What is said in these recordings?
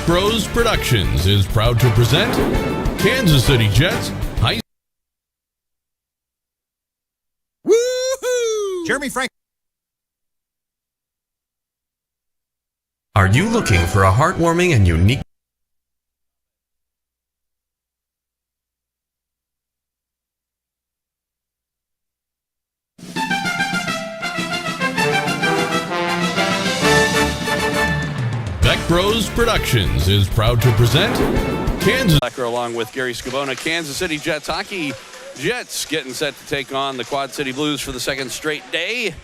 Bros Productions is proud to present Kansas City Jets High. Woohoo! Jeremy Frank. Are you looking for a heartwarming and unique Bros Productions is proud to present Kansas. Along with Gary Scavone, Kansas City Jets hockey. Jets getting set to take on the Quad City Blues for the second straight day.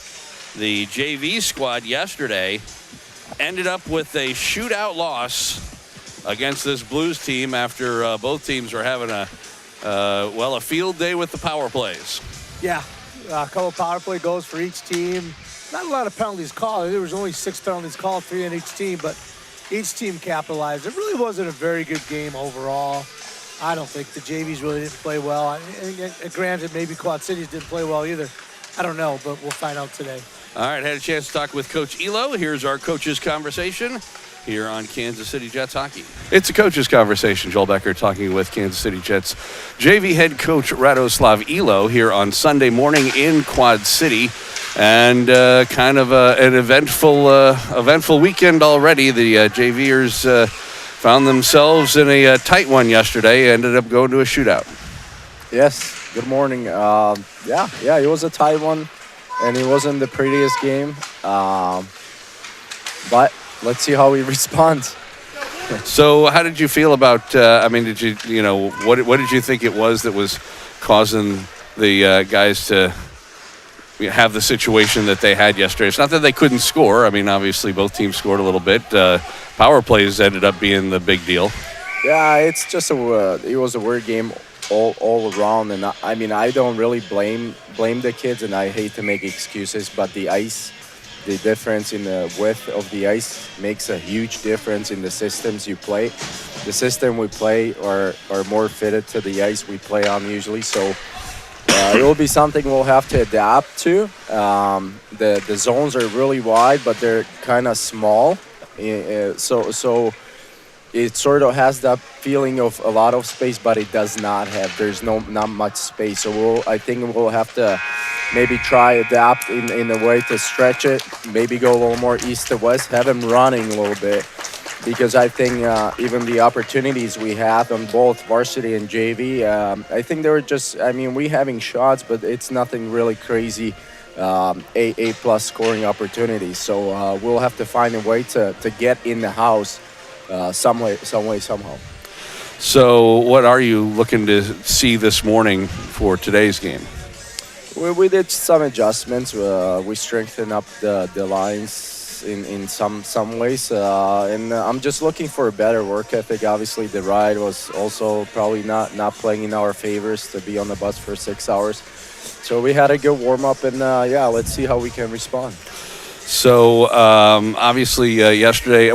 The JV squad yesterday ended up with a shootout loss against this Blues team after both teams were having a field day with the power plays. Yeah, a couple power play goals for each team. Not a lot of penalties called. There was only 6 penalties called, 3 on each team, but each team capitalized. It really wasn't a very good game overall. I don't think the JVs really didn't play well. And granted, maybe Quad Cities didn't play well either. I don't know, but we'll find out today. All right, had a chance to talk with Coach Elo. Here's our coaches' conversation here on Kansas City Jets hockey. It's a coaches' conversation. Joel Becker talking with Kansas City Jets JV head coach Radoslav Elo here on Sunday morning in Quad City. And kind of an eventful weekend already. The JVers found themselves in a tight one yesterday. Ended up going to a shootout. Yes. Good morning. It was a tight one, and it wasn't the prettiest game. But let's see how we respond. So, how did you feel about? What did you think it was that was causing the guys to have the situation that they had yesterday? It's not that they couldn't score. I mean, obviously both teams scored a little bit. Power plays ended up being the big deal. Yeah, it's just it was a weird game all around, and I don't really blame the kids, and I hate to make excuses, but the ice, the difference in the width of the ice makes a huge difference in the systems you play. The system we play are more fitted to the ice we play on usually, so it will be something we'll have to adapt to. The zones are really wide, but they're kind of small. So it sort of has that feeling of a lot of space, but it does not have. There's not much space. So I think we'll have to maybe try adapt in a way to stretch it. Maybe go a little more east to west, have them running a little bit. Because I think even the opportunities we have on both varsity and JV, I think they were just, we having shots, but it's nothing really crazy, A+ scoring opportunities. So we'll have to find a way to get in the house some way, somehow. So what are you looking to see this morning for today's game? We did some adjustments. We strengthened up the lines in some ways, and I'm just looking for a better work ethic. Obviously the ride was also probably not playing in our favors to be on the bus for 6 hours, so we had a good warm-up, and let's see how we can respond. So obviously yesterday,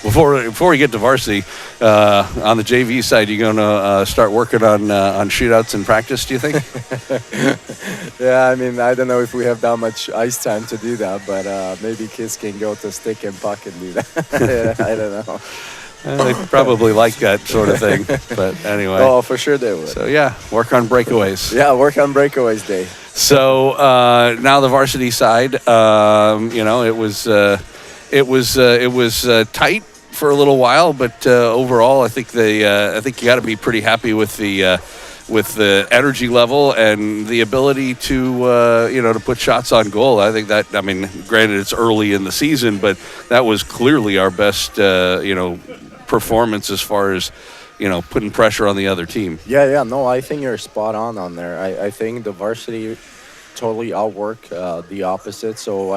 before we get to varsity, on the JV side, you're going to start working on shootouts in practice, do you think? Yeah, I don't know if we have that much ice time to do that, but maybe kids can go to stick and puck and do that. I don't know. They probably like that sort of thing, but anyway. Oh, for sure they would. So work on breakaways. Yeah, work on breakaways day. So now the varsity side, it was tight for a little while, but overall, I think you got to be pretty happy with the energy level and the ability to put shots on goal. I think that, granted it's early in the season, but that was clearly our best performance as far as putting pressure on the other team. No, I think you're spot on there. I think the varsity totally outwork the opposite. So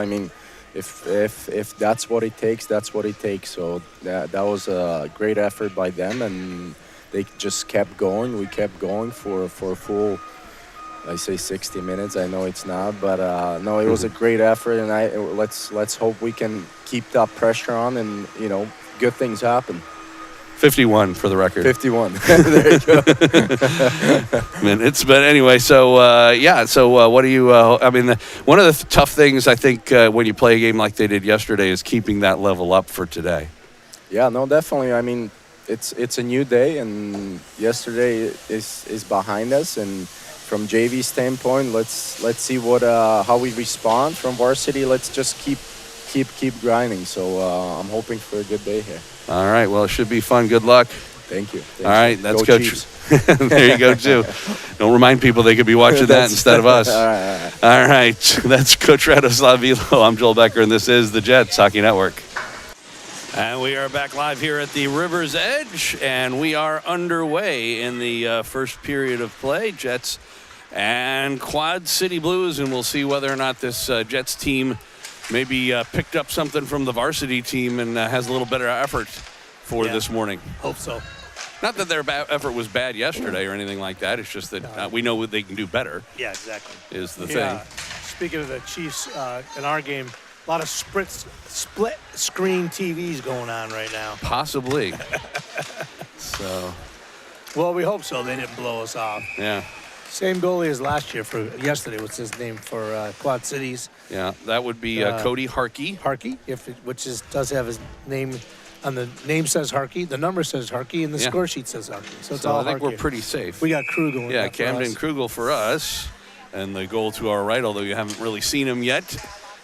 if that's what it takes, that's what it takes. So that was a great effort by them, and they just kept going. We kept going for a full, I say 60 minutes. I know it's not, but no, it was a great effort, and let's hope we can keep that pressure on, and good things happen. 51 for the record. 51. There you go. Minutes. But anyway, so what do you, one of the tough things I think when you play a game like they did yesterday is keeping that level up for today. Yeah, no, definitely. I mean, it's a new day, and yesterday is behind us. And from JV standpoint, let's see what how we respond. From varsity, let's just keep grinding. So I'm hoping for a good day here. All right. Well, it should be fun. Good luck. Thank you. All right. That's Go Coach. Chiefs. There you go, too. Don't remind people they could be watching that instead of us. All right. All right. That's Coach Radoslav Ilo. I'm Joel Becker, and this is the Jets Hockey Network. And we are back live here at the River's Edge, and we are underway in the first period of play. Jets and Quad City Blues, and we'll see whether or not this Jets team maybe picked up something from the varsity team and has a little better effort for this morning. Hope so. Not that their effort was bad yesterday or anything like that. It's just that we know they can do better. Yeah, exactly. Is the Yeah. thing. Speaking of the Chiefs, in our game, a lot of split screen TVs going on right now. Possibly. So, Well, we hope so. They didn't blow us off. yeah. Same goalie as last year for yesterday. What's his name for Quad Cities? Yeah, that would be Cody Harkey. Harkey, does have his name. On the name says Harkey, the number says Harkey, and the score sheet says Harkey. So it's So all I think Harkey. we're pretty safe. We got Krugel. Yeah, Camden Krugel for us. And the goal to our right, although you haven't really seen him yet,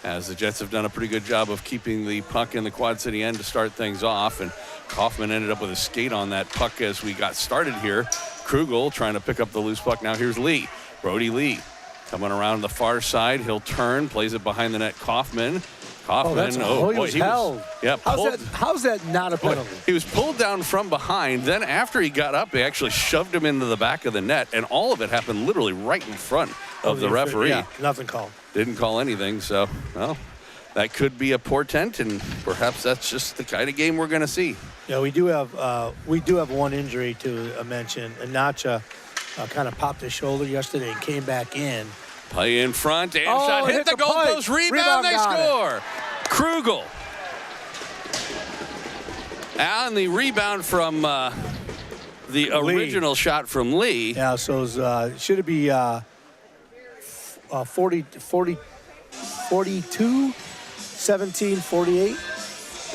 as the Jets have done a pretty good job of keeping the puck in the Quad City end to start things off. And Kaufman ended up with a skate on that puck as we got started here. Krugel trying to pick up the loose puck. Now here's Lee. Brody Lee coming around the far side. He'll turn, plays it behind the net. Kaufman. He was held. Yeah, how's that not a penalty? He was pulled down from behind. Then after he got up, they actually shoved him into the back of the net. And all of it happened literally right in front of the referee. Yeah, nothing called. Didn't call anything. So, well, that could be a portent. And perhaps that's just the kind of game we're going to see. Yeah, we do have one injury to mention. Anacha kind of popped his shoulder yesterday and came back in. Play in front, and shot hit the goalpost, rebound, they score. Krugel. And the rebound from the original shot from Lee. Yeah, so should it be 42, 17, 48?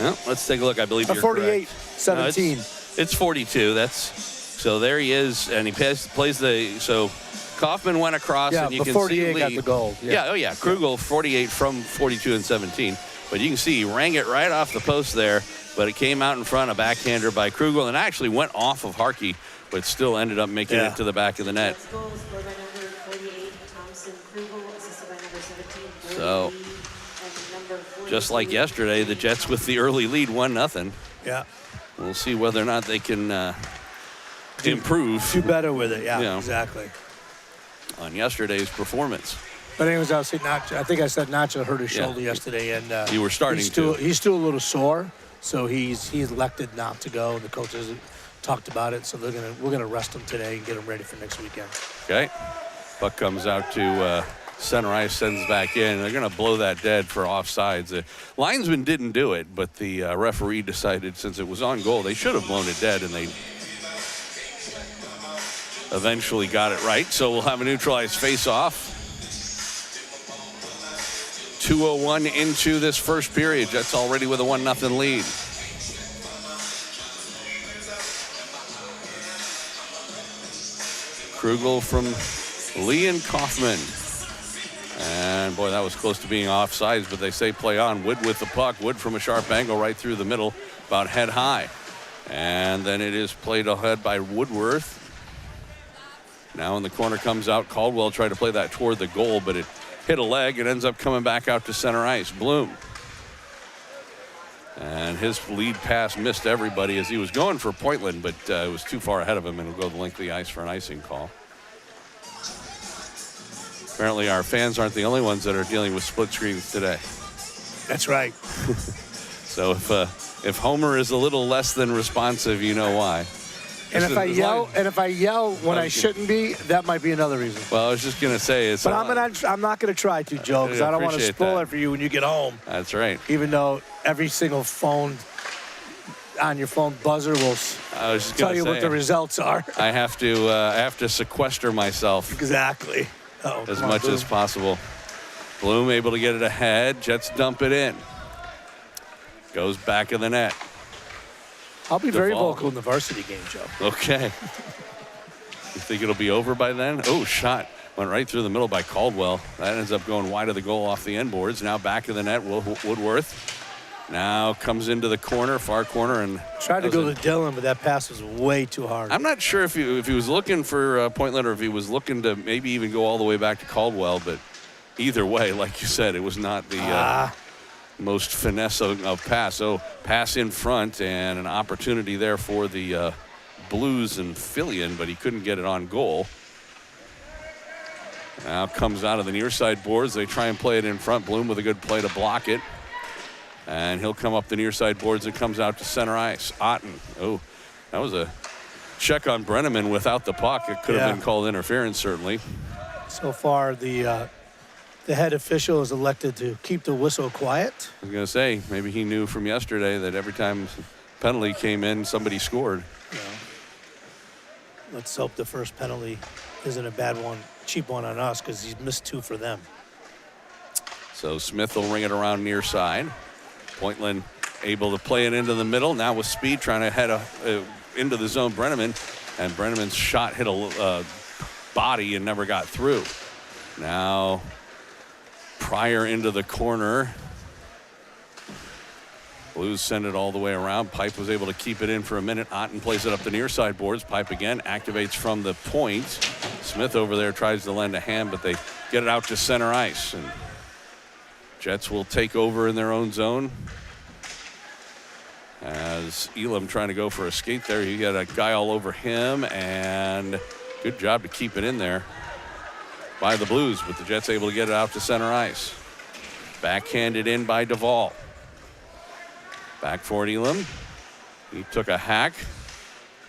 Well, let's take a look. I believe you're 48, correct. 17. No, it's 42. So there he is, and he plays so Kaufman went across, and you can see Lee. got the goal. Yeah, Krugel 48 from 42 and 17. But you can see he rang it right off the post there, but it came out in front, a backhander by Krugel, and actually went off of Harkey, but still ended up making it to the back of the net. So, just like yesterday, the Jets with the early lead, 1-0. Yeah. We'll see whether or not they can improve. Do better with it, Yeah. exactly. On yesterday's performance. But anyways, I think I said Nacho hurt his shoulder yesterday, and you were starting he's still a little sore, so he's elected not to go. The coaches talked about it, so we're gonna rest him today and get him ready for next weekend. Okay, puck comes out to center ice, sends back in. They're gonna blow that dead for offsides. The linesman didn't do it, but the referee decided since it was on goal, they should have blown it dead, and they eventually got it right. So we'll have a neutralized face-off. 2:01 into this first period. Jets already with a 1-0 lead. Krugel from Lee and Kaufman. And boy, that was close to being offsides, but they say play on. Wood with the puck. Wood from a sharp angle right through the middle, about head high. And then it is played ahead by Woodworth. Now in the corner comes out. Caldwell tried to play that toward the goal, but it hit a leg and ends up coming back out to center ice. Bloom. And his lead pass missed everybody as he was going for Pointland, but it was too far ahead of him, and he'll go the length of the ice for an icing call. Apparently our fans aren't the only ones that are dealing with split screens today. That's right. So if Homer is a little less than responsive, you know why. And if I yell when I shouldn't be, that might be another reason. Well, I was just gonna say it's. But I'm not gonna try to, Joe, because I don't want to spoil it for you when you get home. That's right. Even though every single phone on your phone buzzer will tell you what the results are. I have to sequester myself. Exactly. As much as possible. Bloom able to get it ahead. Jets dump it in. Goes back of the net. I'll be very Duvall. vocal in the varsity game, Joe. Okay. You think it'll be over by then? Oh, shot. Went right through the middle by Caldwell. That ends up going wide of the goal off the end boards. Now back of the net, Woodworth. Now comes into the corner, far corner, and Tried to go to Dylan, but that pass was way too hard. I'm not sure if he was looking for Pointland or if he was looking to maybe even go all the way back to Caldwell, but either way, like you said, it was not the most finesse of pass. So pass in front and an opportunity there for the Blues and Fillion, but he couldn't get it on goal. Now comes out of the near side boards. They try and play it in front. Bloom with a good play to block it. And he'll come up the near side boards and comes out to center ice. Otten. Oh, that was a check on Brenneman without the puck. It could have been called interference, certainly. So far, the head official is elected to keep the whistle quiet. I was going to say, maybe he knew from yesterday that every time penalty came in, somebody scored. Let's hope the first penalty isn't a bad one, cheap one on us, because he's missed 2 for them. So Smith will ring it around near side. Pointland able to play it into the middle. Now with speed, trying to head into the zone, Brenneman. And Brenneman's shot hit a body and never got through. Now Pryor into the corner. Blues send it all the way around. Pipe was able to keep it in for a minute. Otten plays it up the near side boards. Pipe again activates from the point. Smith over there tries to lend a hand, but they get it out to center ice. And Jets will take over in their own zone. As Elam trying to go for a skate there. He got a guy all over him, and good job to keep it in there by the Blues, but the Jets able to get it out to center ice. Backhanded in by Duvall. Back for it, Elam. He took a hack,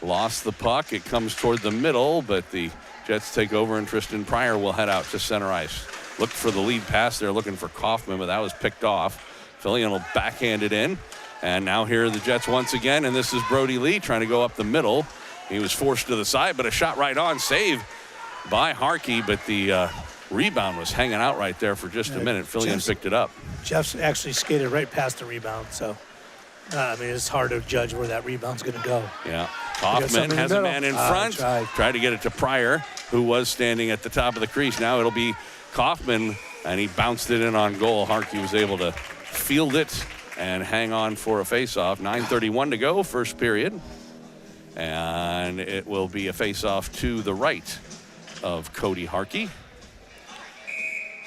lost the puck. It comes toward the middle, but the Jets take over, and Tristan Pryor will head out to center ice. Looked for the lead pass there, looking for Kaufman, but that was picked off. Fillion will backhand it in. And now here are the Jets once again, and this is Brody Lee trying to go up the middle. He was forced to the side, but a shot right on, save by Harkey, but the rebound was hanging out right there for just a minute. Fillion picked it up. Jeff's actually skated right past the rebound, so it's hard to judge where that rebound's going to go. Yeah. Kaufman has a man in front. Tried to get it to Pryor, who was standing at the top of the crease. Now it'll be Kaufman, and he bounced it in on goal. Harkey was able to field it and hang on for a face-off. 9:31 to go, first period. And it will be a face-off to the right of Cody Harkey.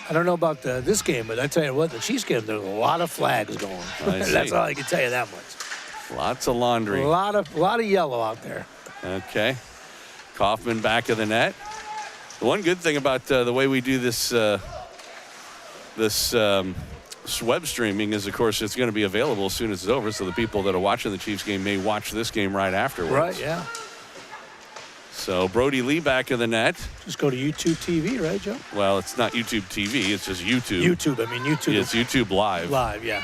I don't know about this game, but I tell you what, the Chiefs game, there's a lot of flags going. That's all I can tell you that much. Lots of laundry. A lot of yellow out there. Okay. Kaufman back of the net. The one good thing about the way we do this web streaming is, of course, it's going to be available as soon as it's over, so the people that are watching the Chiefs game may watch this game right afterwards. Right, yeah. So Brody Lee back of the net. Just go to YouTube TV, right, Joe? Well, it's not YouTube TV. It's just YouTube. YouTube. It's YouTube Live. Live, yeah.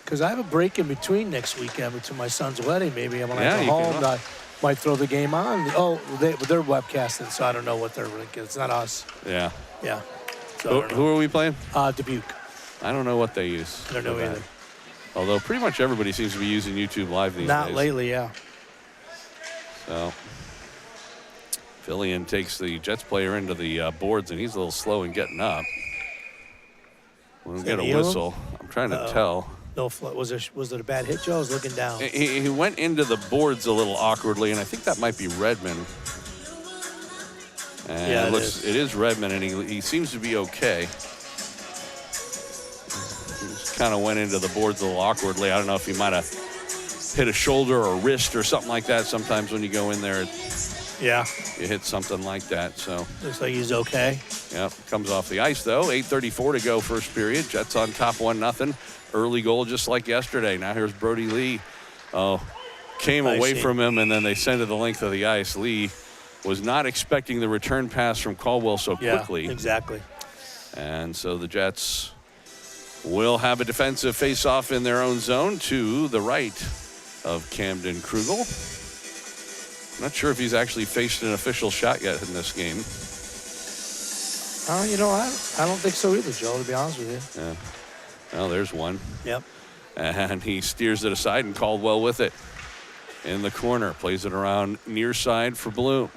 Because I have a break in between next weekend between my son's wedding. Maybe when I go home, I might throw the game on. Oh, they're webcasting, so I don't know what they're linking. It's not us. Yeah. Yeah. So Who are we playing? Dubuque. I don't know what they use. I don't know either. Although pretty much everybody seems to be using YouTube Live these days. Not lately, yeah. So Fillion takes the Jets player into the boards, and he's a little slow in getting up. We'll get a whistle. I'm trying to tell. No, was it a bad hit, Joe? I was looking down. He went into the boards a little awkwardly, and I think that might be Redmond. And yeah, it is Redmond, and he seems to be okay. He just kind of went into the boards a little awkwardly. I don't know if he might have hit a shoulder or wrist or something like that. Sometimes when you go in there, you hit something like that. So looks like he's okay. Yep, comes off the ice though. 8:34 to go, first period. Jets on top 1-0. Early goal just like yesterday. Now here's Brody Lee. Came away from him, and then they send it the length of the ice. Lee was not expecting the return pass from Caldwell so quickly. Yeah, exactly. And so the Jets will have a defensive face-off in their own zone to the right of Camden Krugel. I'm not sure if he's actually faced an official shot yet in this game. I don't think so either, Joe, to be honest with you. Yeah. Well, there's one. Yep. And he steers it aside, and Caldwell with it in the corner. Plays it around near side for Bloom.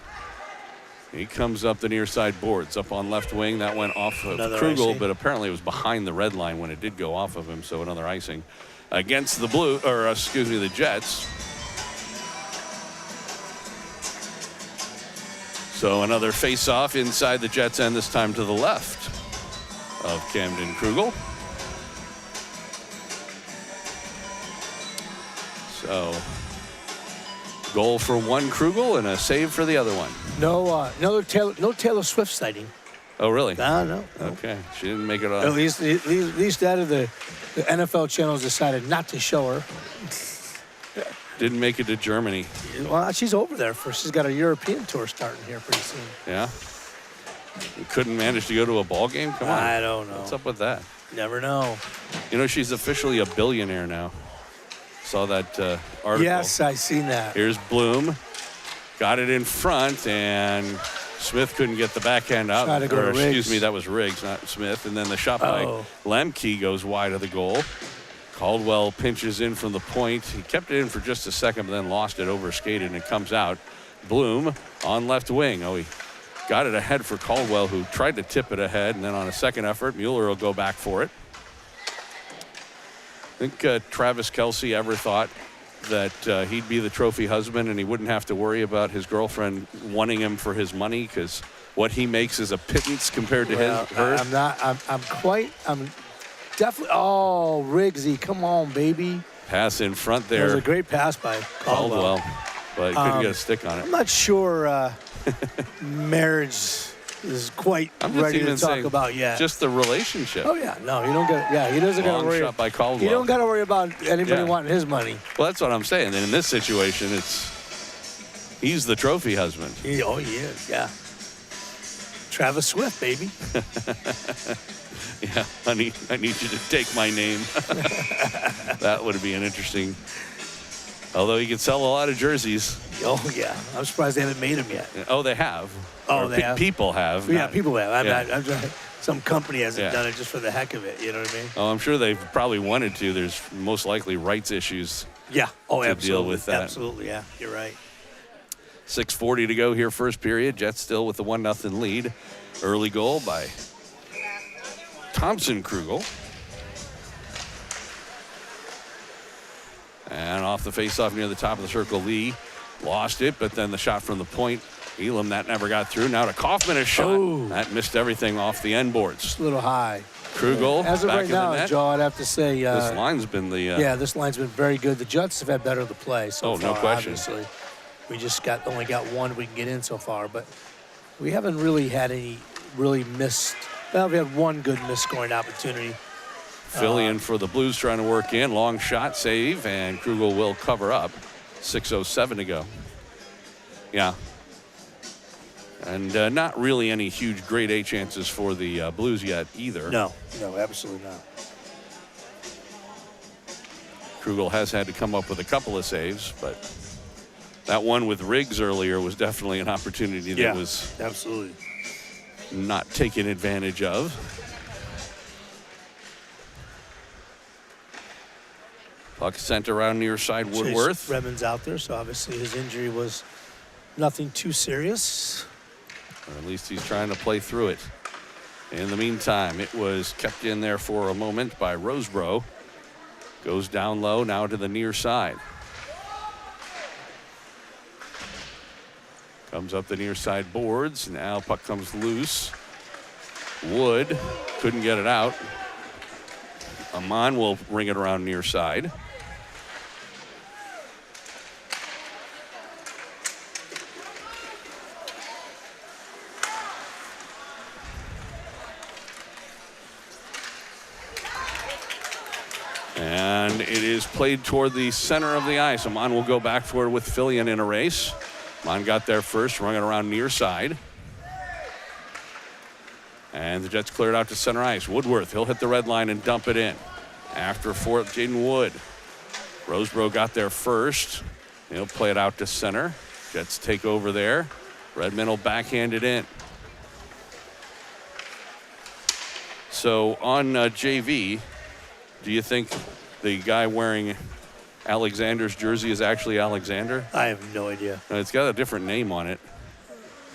He comes up the near side boards, up on left wing. That went off of Another Krugel, icing. but apparently it was behind the red line when it did go off of him, so another icing against the Jets. So another face-off inside the Jets end, this time to the left of Camden Krugel. So goal for one Krugel and a save for the other one. No Taylor Swift sighting. Oh, really? No. Okay. She didn't make it At on. least out of the NFL channels decided not to show her. Didn't make it to Germany. Well, she's over there she's got a European tour starting here pretty soon. Yeah. You couldn't manage to go to a ball game? Come on. I don't know. What's up with that? Never know. You know, she's officially a billionaire now. Saw that article. Yes, I seen that. Here's Bloom. Got it in front, and Smith couldn't get the backhand out. Tried to go to Excuse Riggs. me, that was Riggs, not Smith. And then the shot by Lemke goes wide of the goal. Caldwell pinches in from the point. He kept it in for just a second, but then lost it, overskated, and it comes out. Bloom on left wing. Oh, he got it ahead for Caldwell, who tried to tip it ahead, and then on a second effort, Mueller will go back for it. I think Travis Kelce ever thought that he'd be the trophy husband and he wouldn't have to worry about his girlfriend wanting him for his money, because what he makes is a pittance compared to hers. I'm definitely. Oh, Riggsy, come on, baby. Pass in front There was there, a great pass by Caldwell. but he couldn't get a stick on I'm it. not sure marriage is quite I'm just ready to even talk saying about yet. just the relationship. Oh yeah, no, you don't get. Yeah, he doesn't got Long to worry. shot by Caldwell. You don't got to worry about anybody Yeah. wanting his money. Well, that's what I'm saying. And in this situation, he's the trophy husband. He is. Yeah. Travis Swift, baby. Yeah, honey, I need you to take my name. That would be an interesting. Although he could sell a lot of jerseys. Oh yeah, I'm surprised they haven't made him yet. Oh, they have. Oh, Or they have? People have. Yeah, not- people have. yeah. I'm some company hasn't Yeah. done it just for the heck of it. You know what I mean? Oh, I'm sure they've probably wanted to. There's most likely rights issues. Yeah. Oh, To deal absolutely. with that. Absolutely. Yeah, you're right. 6:40 to go here, first period. Jets still with the 1-0 lead. Early goal by Thompson Krugel. And off the faceoff near the top of the circle, Lee lost it, but then the shot from the point, Elam, that never got through. Now to Kaufman, a shot. Oh. That missed everything off the end boards. Just a little high. Krugel As of back right in now, the net. Joe, I'd have to say. This line's been the... This line's been very good. The Jets have had better of the play so Oh, no far. question. Obviously, we just only got one we can get in so far, but we haven't really had any really missed. Well, we had one good missed scoring opportunity. Fillion for the Blues trying to work in. Long shot, save, and Krugel will cover up. 6:07 to go. Yeah. And not really any huge grade A chances for the Blues yet either. No, absolutely not. Krugel has had to come up with a couple of saves, but that one with Riggs earlier was definitely an opportunity that was absolutely. not taken advantage of. Puck sent around near side Woodworth. Chase Redmond's out there, so obviously his injury was nothing too serious. Or at least he's trying to play through it. In the meantime, it was kept in there for a moment by Rosebro. Goes down low, now to the near side. Comes up the near side boards. Now puck comes loose. Wood couldn't get it out. Amon will ring it around near side. And it is played toward the center of the ice. Amon will go back for it with Fillion in a race. Amon got there first, rung it around near side. And the Jets cleared out to center ice. Woodworth, he'll hit the red line and dump it in. After fourth, Jaden Wood. Rosebro got there first. He'll play it out to center. Jets take over there. Redmond will backhand it in. So on JV, do you think the guy wearing Alexander's jersey is actually Alexander? I have no idea. No, it's got a different name on it.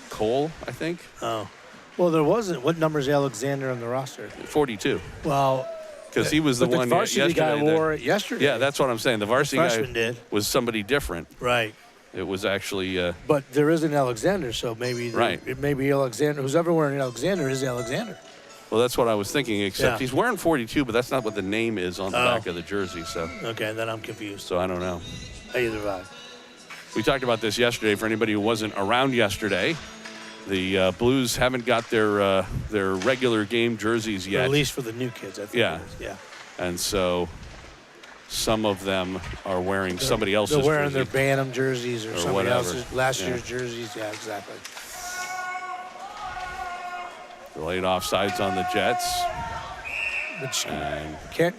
Cole, I think. Oh. Well, there wasn't. What number is Alexander on the roster? 42. Well, Because he was the but one the varsity yesterday. guy wore it yesterday. Yeah, that's what I'm saying. The varsity freshman guy did. was somebody different. Right. It was actually But there is an Alexander, so maybe Right. it may be Alexander. Who's ever wearing Alexander is Alexander. well, that's what I was thinking. Except Yeah. he's wearing 42, but that's not what the name is on the Oh. back of the jersey. So Okay, then I'm confused. I don't know. Either way. We talked about this yesterday. For anybody who wasn't around yesterday, the Blues haven't got their regular game jerseys Or yet, at least for the new kids, I think. Yeah. It is. Yeah. and so some of them are wearing somebody else's They're wearing jersey. their Bantam jerseys or somebody whatever. else's last Yeah. year's jerseys. Yeah, exactly. Delayed offsides on the Jets. Which And can't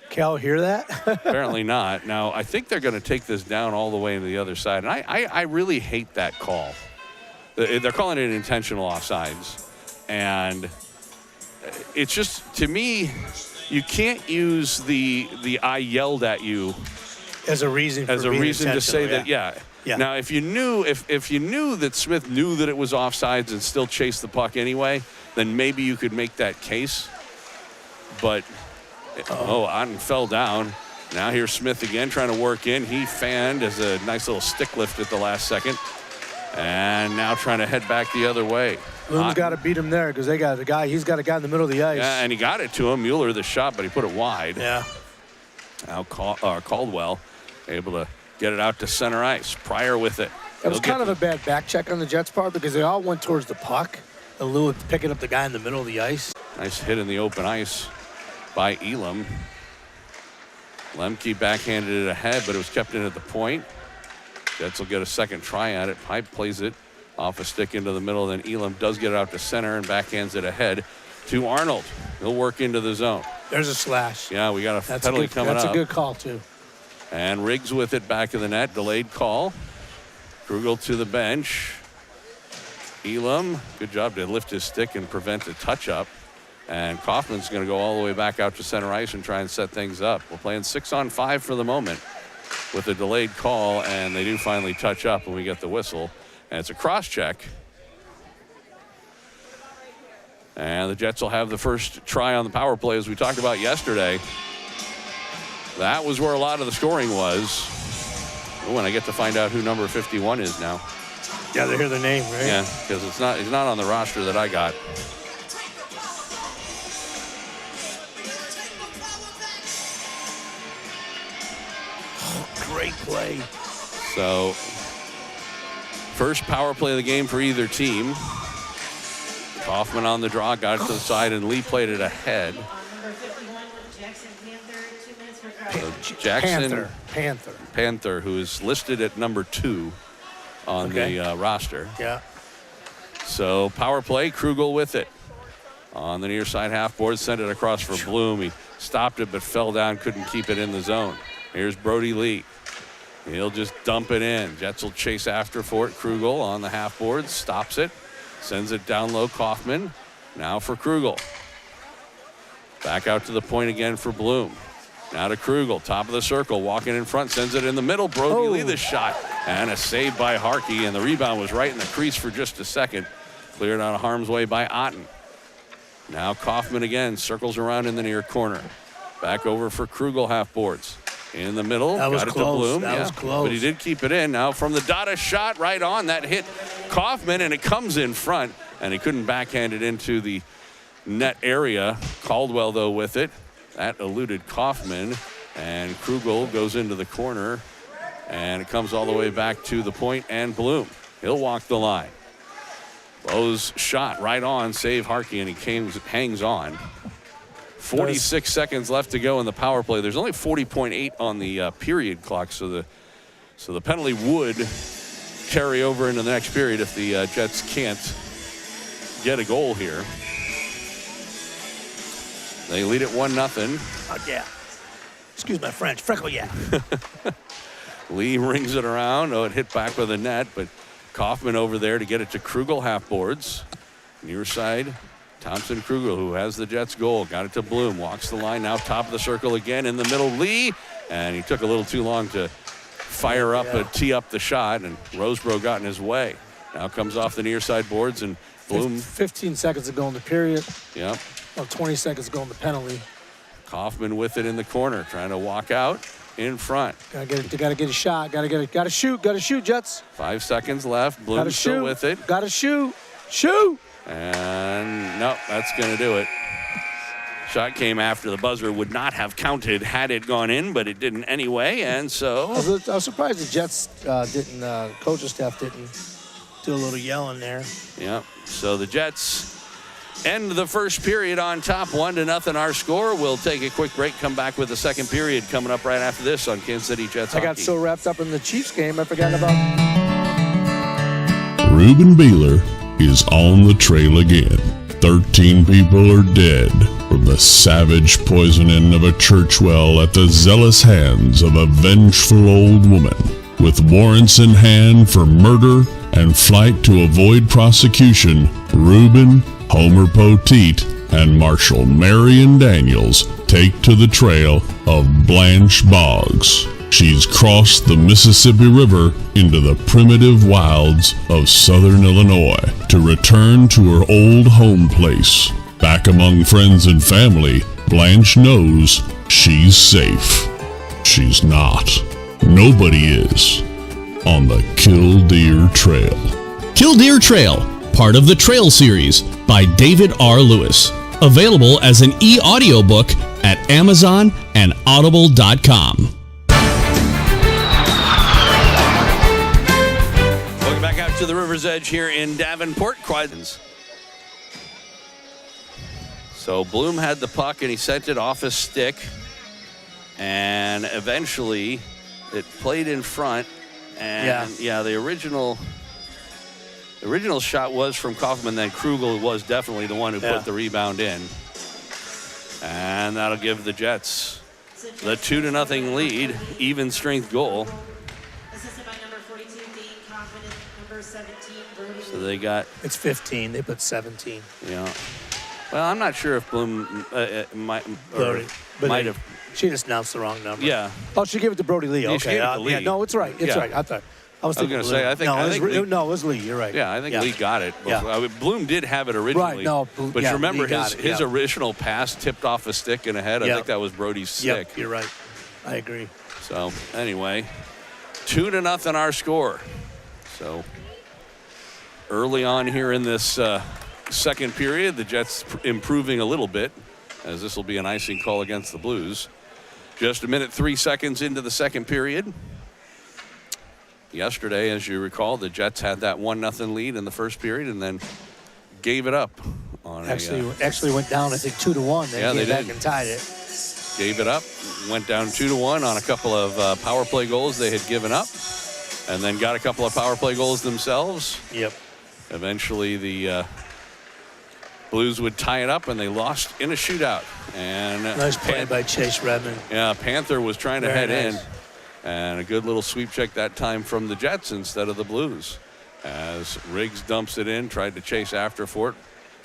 Cal hear that? apparently not. Now, I think they're going to take this down all the way to the other side. And I really hate that call. They're calling it intentional offsides. And it's just, to me, you can't use the I yelled at you As a reason for as a being reason to say intentional, that, yeah. Yeah. Now, if you knew that Smith knew that it was offsides and still chased the puck anyway, then maybe you could make that case. But, Otten fell down. Now here's Smith again trying to work in. He fanned as a nice little stick lift at the last second. And now trying to head back the other way. Bloom's got to beat him there because they got a guy. He's got a guy in the middle of the ice. Yeah, and he got it to him. Mueller the shot, but he put it wide. Yeah. Now Caldwell able to get it out to center ice. Pryor with it. It was kind of a bad back check on the Jets' part because they all went towards the puck. And Lou picking up the guy in the middle of the ice. Nice hit in the open ice by Elam. Lemke backhanded it ahead, but it was kept in at the point. Jets will get a second try at it. Pipe plays it off a stick into the middle. Then Elam does get it out to center and backhands it ahead to Arnold. He'll work into the zone. There's a slash. Yeah, we got a That's penalty a good, coming that's up. a good call, too. And Riggs with it back of the net. Delayed call. Krugel to the bench. Elam, good job to lift his stick and prevent a touch-up. And Kaufman's going to go all the way back out to center ice and try and set things up. We're playing 6-on-5 for the moment with a delayed call, and they do finally touch up when we get the whistle. And it's a cross-check. And the Jets will have the first try on the power play, as we talked about yesterday. That was where a lot of the scoring was. Oh, and I get to find out who number 51 is now. Yeah, they hear the name, right? Yeah, because he's not on the roster that I got. Great play. So, first power play of the game for either team. Kaufman on the draw, got it to the side, and Lee played it ahead. Number 51 with Jackson Panther, 2 minutes for crowd. Jackson Panther. who is listed at number 2 on Okay. the roster. Yeah. So power play, Krugel with it. On the near side half board, sent it across for Bloom. He stopped it but fell down, couldn't keep it in the zone. Here's Brody Lee. He'll just dump it in. Jets will chase after for it. Krugel on the half board, stops it, sends it down low. Kaufman. Now for Krugel. Back out to the point again for Bloom. Now to Krugel, top of the circle, walking in front, sends it in the middle. Brody Lee the shot, and a save by Harkey, and the rebound was right in the crease for just a second. Cleared out of harm's way by Otten. Now Kaufman again, circles around in the near corner. Back over for Krugel half boards. In the middle, That was got it close. to Bloom. That was close. But he did keep it in. Now from the dot, a shot right on. That hit Kaufman, and it comes in front, and he couldn't backhand it into the net area. Caldwell, though, with it. That eluded Kaufman, and Krugel goes into the corner, and it comes all the way back to the point, and Bloom. He'll walk the line. Lowe's shot right on, save Harkey, and he hangs on. 46 seconds left to go in the power play. There's only 40.8 on the period clock, so the penalty would carry over into the next period if the Jets can't get a goal here. They lead it 1-0. Oh, yeah. Excuse my French. Freckle, yeah. Lee rings it around. Oh, it hit back with the net, but Kaufman over there to get it to Krugel half boards. Near side Thompson Krugel, who has the Jets goal, got it to Bloom, walks the line, now top of the circle again in the middle, Lee, and he took a little too long to fire up and tee up the shot, and Roseboro got in his way. Now comes off the near side boards, and Bloom. 15 seconds to go in the period. Yep. 20 seconds to go in the penalty. Kaufman with it in the corner, trying to walk out in front. Gotta get a shot. Gotta shoot, Jets. 5 seconds left. Bloom Gotta still shoot. with it. Gotta shoot. Shoot. And no, that's going to do it. Shot came after the buzzer would not have counted had it gone in, but it didn't anyway. And so I was surprised the Jets coaching staff didn't do a little yelling there. Yep. So the Jets end the first period on top, 1-0 our score. We'll take a quick break, come back with the second period coming up right after this on Kansas City Jets I got Hockey. so wrapped up in the Chiefs game, I forgot about. Ruben Beeler is on the trail again. 13 people are dead from the savage poisoning of a church well at the zealous hands of a vengeful old woman. With warrants in hand for murder and flight to avoid prosecution, Ruben, Homer Poteet, and Marshal Marion Daniels take to the trail of Blanche Boggs. She's crossed the Mississippi River into the primitive wilds of southern Illinois to return to her old home place. Back among friends and family, Blanche knows she's safe. She's not. Nobody is on the Killdeer Trail. Killdeer Trail, part of the Trail series by David R. Lewis. Available as an e-audiobook at Amazon and Audible.com. Welcome back out to the River's Edge here in Davenport. Quadens. So Bloom had the puck and he sent it off his stick. And eventually it played in front. And the original shot was from Kaufman. Then Krugel was definitely the one who put the rebound in. And that'll give the Jets the 2-0 lead, even strength goal. Assisted by number 42, Dean Kaufman, and number 17, Brody. So they got. It's 15. They put 17. Yeah. Well, I'm not sure if Bloom might have. She just announced the wrong number. Yeah. Oh, she gave it to Brody Lee. Yeah, she Okay. gave it to Lee. Yeah, no, it's right. It's Yeah. right. I was thinking gonna say, I think Lee- no, it was Lee. You're right. Yeah, I think Lee got it. Yeah. I mean, Bloom did have it originally. Right, no, but you remember Lee got his it, original pass tipped off a stick and ahead. I think that was Brody's stick. Yep, you're right. I agree. So anyway, 2-0 our score. So early on here in this second period, the Jets improving a little bit, as this will be an icing call against the Blues. Just a minute, 3 seconds into the second period. Yesterday, as you recall, the Jets had that 1-0 lead in the first period and then gave it up. Actually went down, I think, 2-1. Then they came back did. and tied it. Gave it up, went down 2-1 on a couple of power play goals they had given up, and then got a couple of power play goals themselves. Yep. Eventually, the Blues would tie it up, and they lost in a shootout. And Nice play by Chase Redmond. Yeah, Panther was trying to Very head nice. in, and a good little sweep check that time from the Jets instead of the Blues. As Riggs dumps it in, tried to chase after for it.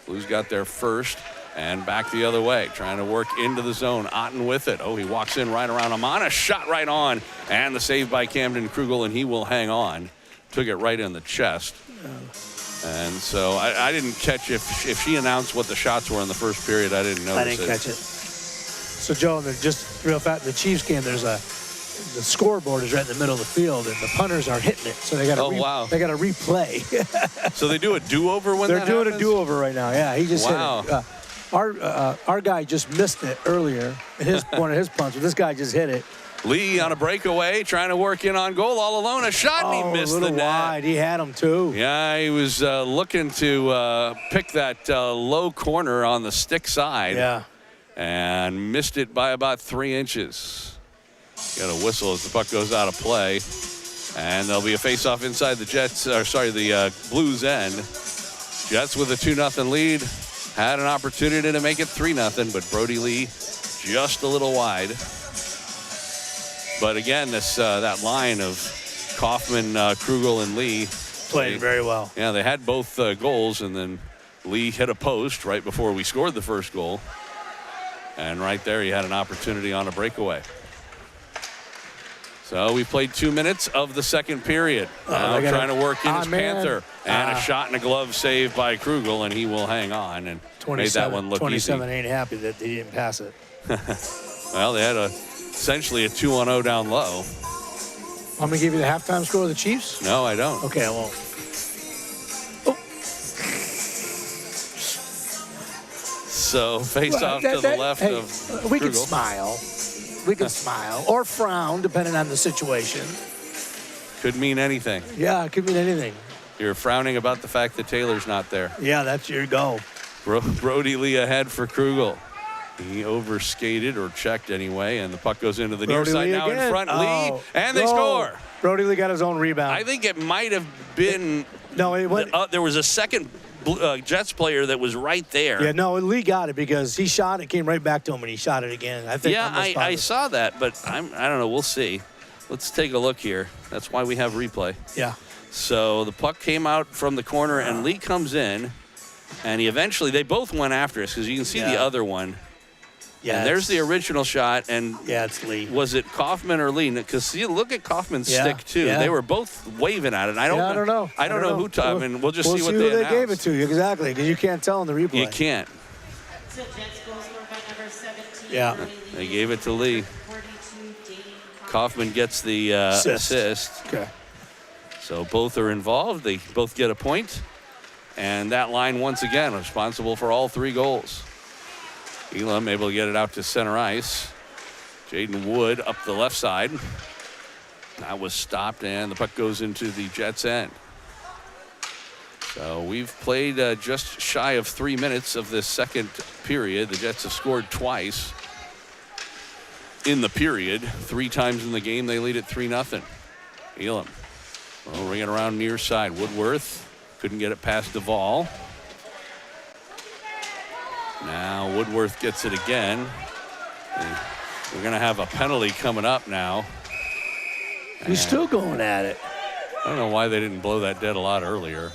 Blues got there first and back the other way, trying to work into the zone. Otten with it. Oh, he walks in right around Amana, shot right on, and the save by Camden Krugel, and he will hang on. Took it right in the chest. And so I didn't catch if she announced what the shots were in the first period. I didn't notice I didn't catch it. So, Joe, just real fast, in the Chiefs game, the scoreboard is right in the middle of the field, and the punters are hitting it. So they got to they got to replay. So they do a do-over when they're that doing happens? a do-over right now. Yeah, he just hit it. Our guy just missed it earlier, one of his punts, but this guy just hit it. Lee on a breakaway, trying to work in on goal all alone. A shot, and he missed a little the net. wide. He had him, too. Yeah, he was looking to pick that low corner on the stick side. Yeah. And missed it by about 3 inches. Got a whistle as the puck goes out of play. And there'll be a face-off inside the Blues end. Jets with a 2-0 lead. Had an opportunity to make it 3-0, but Brody Lee just a little wide. But again, that line of Kaufman, Krugel, and Lee played very well. Yeah, they had both goals, and then Lee hit a post right before we scored the first goal. And right there, he had an opportunity on a breakaway. So we played 2 minutes of the second period. Now trying to work in his Panther. And a shot and a glove saved by Krugel, and he will hang on and made that one look 27 easy. ain't happy that they didn't pass it. Well, they had essentially a 2-on-0 down low. I'm going to give you the halftime score of the Chiefs? No, I don't. Okay, I won't. So face off to the left hey, of we can Krugel. smile. We can smile or frown, depending on the situation. Could mean anything. Yeah, it could mean anything. You're frowning about the fact that Taylor's not there. Yeah, that's your go. Brody Lee ahead for Krugel. He overskated or checked anyway, and the puck goes into the near Brody side Lee now again. in front. Lee, and they No. score. Brody Lee got his own rebound. I think it might have been. No, it went. There was a second Jets player that was right there. Yeah, no, Lee got it because he shot it, came right back to him, and he shot it again. I think. Yeah, almost I by saw that, but I don't know. We'll see. Let's take a look here. That's why we have replay. Yeah. So the puck came out from the corner, and Lee comes in, and they both went after us because you can see the other one. Yeah. And there's the original shot, and Yeah, it's Lee. was it Kaufman or Lee? Because see, look at Kaufman's Yeah, stick too. yeah. They were both waving at it. I don't know. I don't know who. I mean, we'll just see what who they they announced. gave it to. Exactly, because you can't tell in the replay. You can't. So Jets goal scored by number 17. Yeah. Brody Lee. They gave it to Lee. 42, Dane Kaufman gets the assist. Okay. So both are involved. They both get a point. And that line, once again, responsible for all 3 goals. Elam able to get it out to center ice. Jaden Wood up the left side. That was stopped, and the puck goes into the Jets' end. So we've played just shy of 3 minutes of this second period. The Jets have scored twice in the period. 3 times in the game, they lead at 3-0. Elam. Well, ring it around near side. Woodworth couldn't get it past Duvall. Now Woodworth gets it again. We're going to have a penalty coming up now. He's still going at it. I don't know why they didn't blow that dead a lot earlier.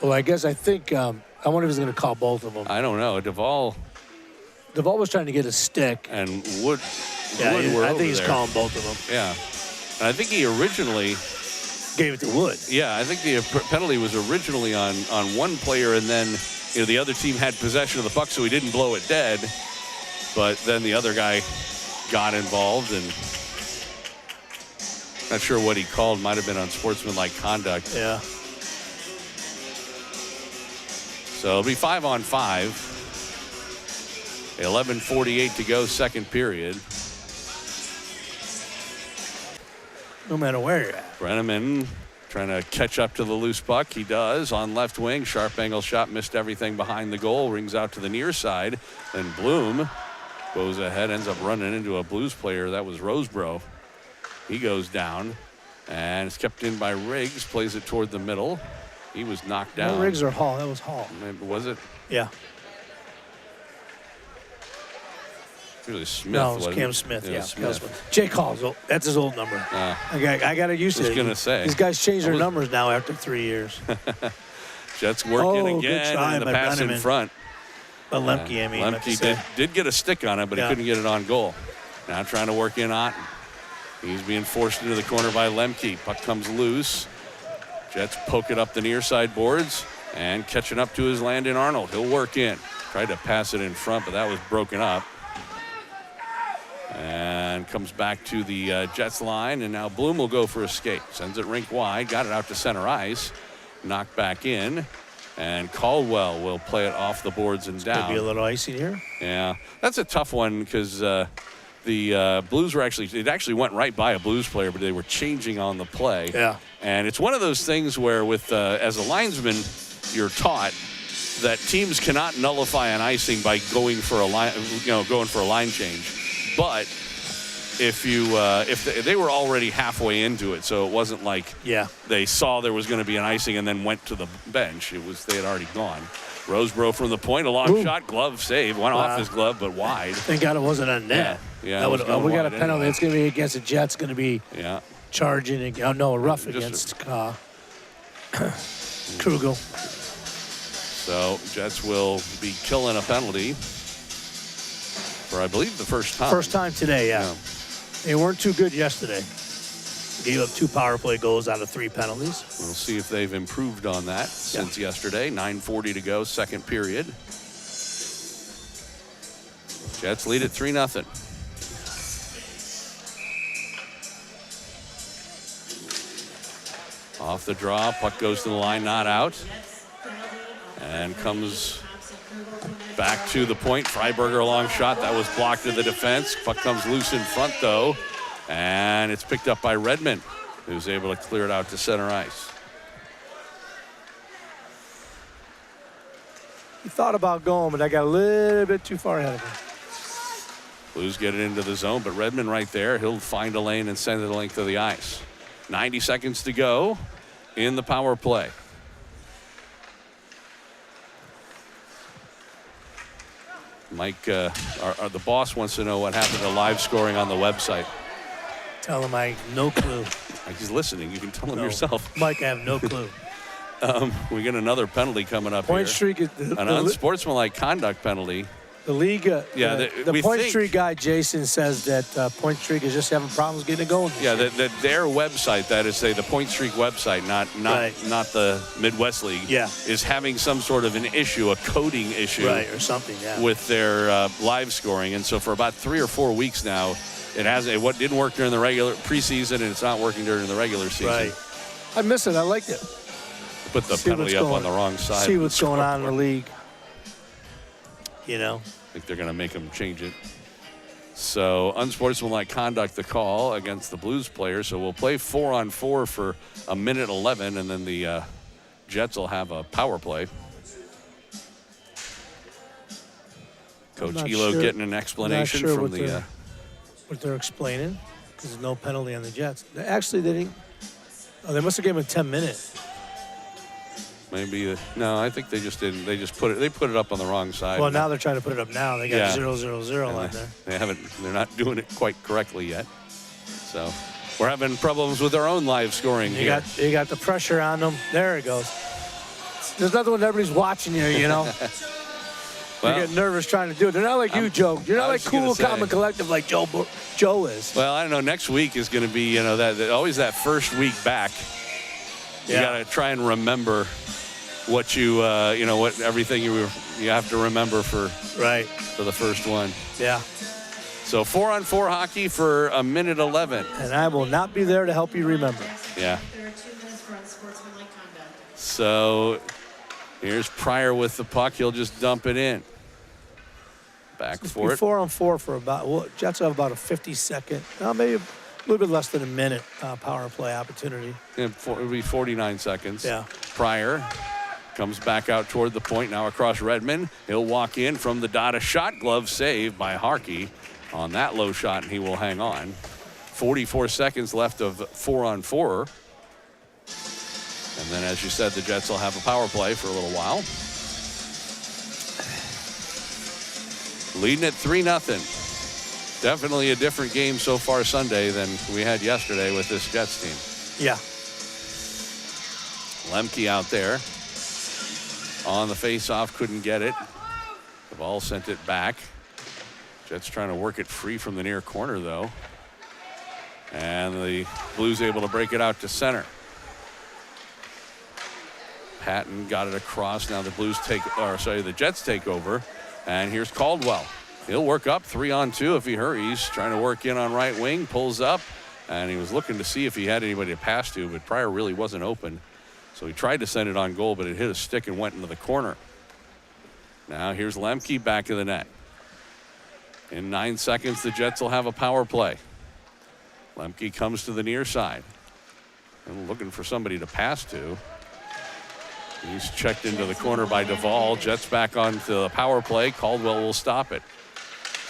Well, I think I wonder if he's going to call both of them. I don't know. Duvall Duvall was trying to get a stick. and Wood. Yeah, Wood were I over think he's there. calling both of them. Yeah. And I think he originally, Gave it to Wood. yeah, I think the penalty was originally on one player, and then the other team had possession of the puck, so he didn't blow it dead. But then the other guy got involved, and not sure what he called. Might have been unsportsmanlike conduct. Yeah. So it'll be 5-on-5. 11:48 to go, second period. No matter where you're at. Brenneman trying to catch up to the loose puck. He does on left wing. Sharp angle shot, missed everything behind the goal. Rings out to the near side. Then Bloom goes ahead, ends up running into a Blues player. That was Rosebro. He goes down and it's kept in by Riggs. Plays it toward the middle. He was knocked down. No, Riggs or Hall. That was Hall. Was it? Yeah. Really Smith. No, it was wasn't Cam it? Smith. It Yeah. was Cam Smith. Smith. Jake Hall's. That's his old number. I got to get used to I it. was gonna say. These guys change their I was- numbers now after 3 years. Jets working Oh, good again, try and the by pass in Brenneman. front. But Lemke, I mean. I have to Lemke say. did get a stick on it, but Yeah. he couldn't get it on goal. Now trying to work in Otten. He's being forced into the corner by Lemke. Puck comes loose. Jets poke it up the near side boards and catching up to his Landon Arnold. He'll work in. Tried to pass it in front, but that was broken up. And comes back to the Jets line, and now Bloom will go for a skate. Sends it rink wide, got it out to center ice. Knocked back in, and Caldwell will play it off the boards and down. Could be a little icy here. Yeah, that's a tough one because the Blues were it actually went right by a Blues player, but they were changing on the play. Yeah. And it's one of those things where with as a linesman, you're taught that teams cannot nullify an icing by going for a line change. But if they were already halfway into it, so it wasn't like they saw there was going to be an icing and then went to the bench. They had already gone. Rosebro from the point, a long shot, glove save, went off his glove but wide. Thank God it wasn't on net. Yeah, we got a wide penalty. anyway. It's going to be against the Jets. Going to be charging. A rough against Krugel. So Jets will be killing a penalty for, I believe, the first time. First time today, yeah. They weren't too good yesterday. Gave up 2 power play goals out of 3 penalties. We'll see if they've improved on that since yesterday. 9:40 to go, second period. Jets lead at 3-0. Off the draw, puck goes to the line, not out. And comes back to the point. Freiberger, a long shot. That was blocked to the defense. Puck comes loose in front, though. And it's picked up by Redmond, who's able to clear it out to center ice. He thought about going, but I got a little bit too far ahead of him. Blues get it into the zone, but Redmond right there. He'll find a lane and send it the length of the ice. 90 seconds to go in the power play. Mike, the boss wants to know what happened to live scoring on the website. Tell him I have no clue. He's listening. You can tell him yourself. Mike, I have no clue. We get another penalty coming up Point here. streak is An unsportsmanlike conduct penalty. the league. The point streak guy, Jason, says that point streak is just having problems getting it going. Yeah, their website, that is, the Point Streak website, not the Midwest League, is having some sort of an issue, a coding issue, or something, with their live scoring. And so for about 3 or 4 weeks now, what didn't work during the regular preseason, and it's not working during the regular season. Right. I miss it. I liked it. Put the penalty up on the wrong side. See what's going on in the league. You know. I think they're going to make them change it. So unsportsmanlike conduct, the call against the Blues player. So we'll play 4-on-4 for 1:11, and then the Jets will have a power play. Coach Elo getting an explanation from the. What they're explaining, because there's no penalty on the Jets. Actually, they didn't. Oh, they must have given him 10 minutes. Maybe no. I think they just didn't. They just put it up on the wrong side. Well, now they're trying to put it up. Now they got 0-0-0 on there. They haven't. They're not doing it quite correctly yet. So we're having problems with our own live scoring here. You got the pressure on them. There it goes. There's nothing when everybody's watching you. You know. Well, you get nervous trying to do it. They're not like you, Joe. You're not like cool, calm, and collective like Joe is. Well, I don't know. Next week is going to be, that always that first week back. You got to try and remember what what everything you have to remember for the first one. Yeah. So 4-on-4 hockey for 1:11. And I will not be there to help you remember. Yeah. There are 2 minutes for unsportsmanlike conduct. So here's Pryor with the puck. He'll just dump it in. Back for it. 4-on-4 for about, Jets have about a 50-second, maybe a little bit less than a minute power play opportunity. It'll be 49 seconds. Yeah. Pryor comes back out toward the point, now across Redmond. He'll walk in from the dot. A shot, glove save by Harkey on that low shot, and he will hang on. 44 seconds left of 4-on-4. And then, as you said, the Jets will have a power play for a little while. Leading at 3-0. Definitely a different game so far Sunday than we had yesterday with this Jets team. Yeah. Lemke out there on the face-off, couldn't get it. The ball sent it back. Jets trying to work it free from the near corner, though. And the Blues able to break it out to center. Patton got it across. Now the Jets take over. And here's Caldwell. He'll work up 3-on-2 if he hurries. Trying to work in on right wing, pulls up. And he was looking to see if he had anybody to pass to, but Pryor really wasn't open. So he tried to send it on goal, but it hit a stick and went into the corner. Now here's Lemke back of the net. In 9 seconds, the Jets will have a power play. Lemke comes to the near side and looking for somebody to pass to. He's checked into the corner by Duvall. Jets back onto the power play. Caldwell will stop it.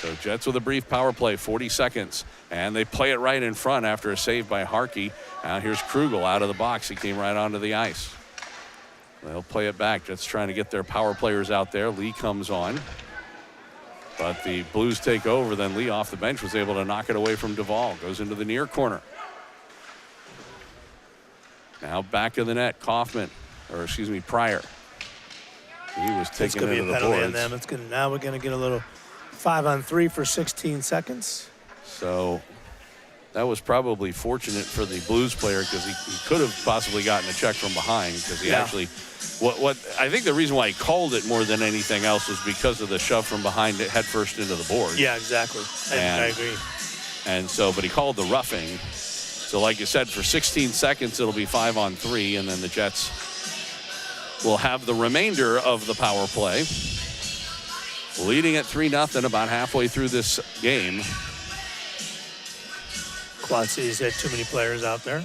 So Jets with a brief power play, 40 seconds. And they play it right in front after a save by Harkey. Now here's Krugel out of the box. He came right onto the ice. They'll play it back. Jets trying to get their power players out there. Lee comes on. But the Blues take over. Then Lee off the bench was able to knock it away from Duvall. Goes into the near corner. Now back of the net, Pryor. He was It's taken going to into be a the penalty on boards. them. Now we're going to get a little 5-on-3 for 16 seconds. So that was probably fortunate for the Blues player because he could have possibly gotten a check from behind because he actually what I think the reason why he called it more than anything else was because of the shove from behind it head first into the board. Yeah, exactly. I agree. And so, but he called the roughing. So like you said, for 16 seconds, it'll be 5-on-3, and then the Jets will have the remainder of the power play. Leading at 3-0 about halfway through this game. Quad City's had too many players out there.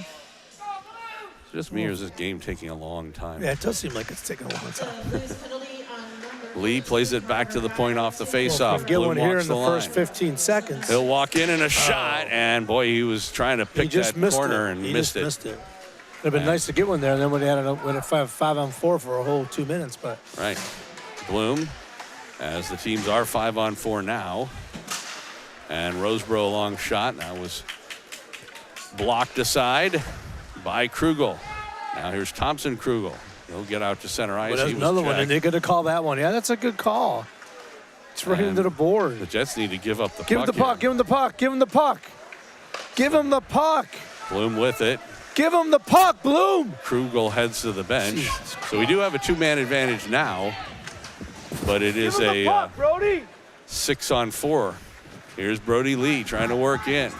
Just me, or is this game taking a long time? Yeah, it does seem like it's taking a long time. Blues penalty on number Lee plays it back to the point off the faceoff. Get one Bloom here walks in the first line. 15 seconds. He'll walk in and a shot, and boy, he was trying to He pick just that missed corner it. and He missed just it. It'd have been nice to get one there, and then when they had a 5-on-4 for a whole 2 minutes. But Right. Bloom, as the teams are 5-on-4 now. And Roseboro long shot. That was blocked aside by Krugel. Now here's Thompson Krugel. He'll get out to center ice. there's He was another one, checked. and they're going to call that one. Yeah, that's a good call. It's right And into the board. The Jets need to give up the Give him puck. the puck. here. Give him the puck. Give him the puck. Give him the puck. Bloom with it. Give him the puck, Bloom. Krugel heads to the bench. Jesus So we do have a 2-man advantage now, but it is Give him the a puck, Brody. 6-on-4. Here's Brody Lee trying to work in.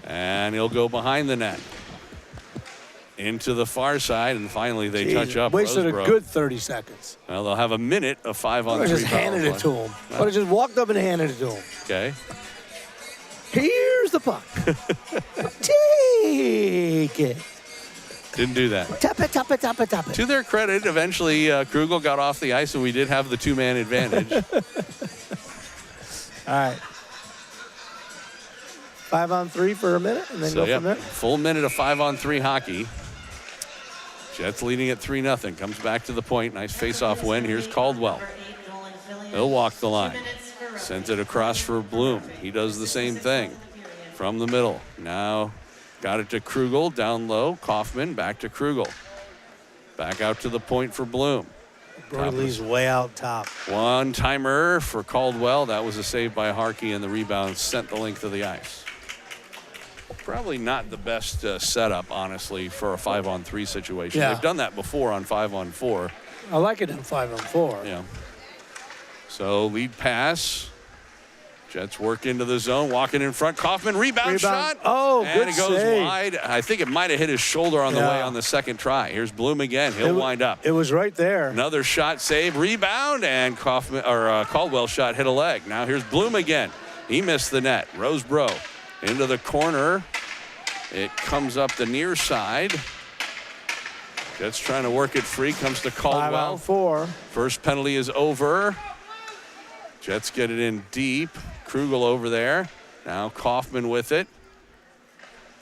And he'll go behind the net. Into the far side, and finally they touch up. Wasted Roseboro. a good 30 seconds. Well, they'll have a minute of I 5-on-3 just power handed play. it to him. I would have just walked up and handed it to him. Okay. Here's the puck. Take it. Didn't do that. Tap it, tap it, tap it, tap it. To their credit, eventually Krugel got off the ice, and we did have the 2-man advantage. All right. 5-on-3 for a minute, and then So, go from there. full minute of 5-on-3 hockey. Jets leading at 3-0. Comes back to the point. Nice face-off win. Here's Caldwell. number 8, Nolan Fillion. He'll walk the 2 line. minutes for Rose. Sends it across for Bloom. He does the same thing from the middle. Now got it to Krugel, down low. Kaufman, back to Krugel. Back out to the point for Bloom. Brody Lee's way out top. One-timer for Caldwell. That was a save by Harkey, and the rebound sent the length of the ice. Probably not the best setup, honestly, for a 5-on-3 situation. Yeah. They've done that before on 5-on-4. I like it in 5-on-4. Yeah. So lead pass. Jets work into the zone, walking in front. Kaufman, rebound shot. Oh, and good it goes save. wide. I think it might have hit his shoulder on the Yeah. way on the second try. Here's Bloom again. He'll wind up. It was right there. Another shot, save, rebound, and Caldwell shot hit a leg. Now here's Bloom again. He missed the net. Roseboro into the corner. It comes up the near side. Jets trying to work it free. Comes to Caldwell. 5-on-4. First penalty is over. Jets get it in deep. Krugel over there. Now Kaufman with it.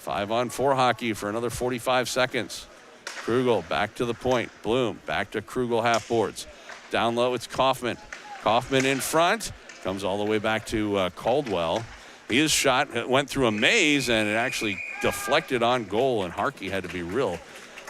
5-on-4 hockey for another 45 seconds. Krugel back to the point. Bloom back to Krugel half boards. Down low, it's Kaufman. Kaufman in front. Comes all the way back to Caldwell. His shot went through a maze, and it actually deflected on goal, and Harkey had to be real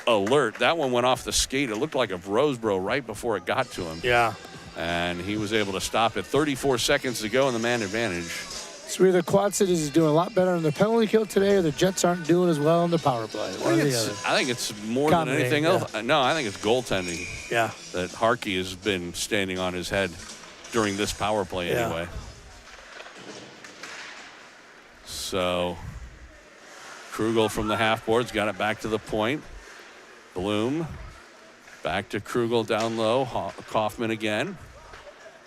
alert. That one went off the skate. It looked like a Roseboro right before it got to him. Yeah. And he was able to stop it. 34 seconds to go in the man advantage. So either Quad Cities is doing a lot better in the penalty kill today, or the Jets aren't doing as well in the power play. One or the other. I think it's more than anything else. No, I think it's goaltending Yeah. that Harkey has been standing on his head during this power play Yeah. anyway. So Krugel from the half boards got it back to the point. Bloom back to Krugel down low. Kaufman again.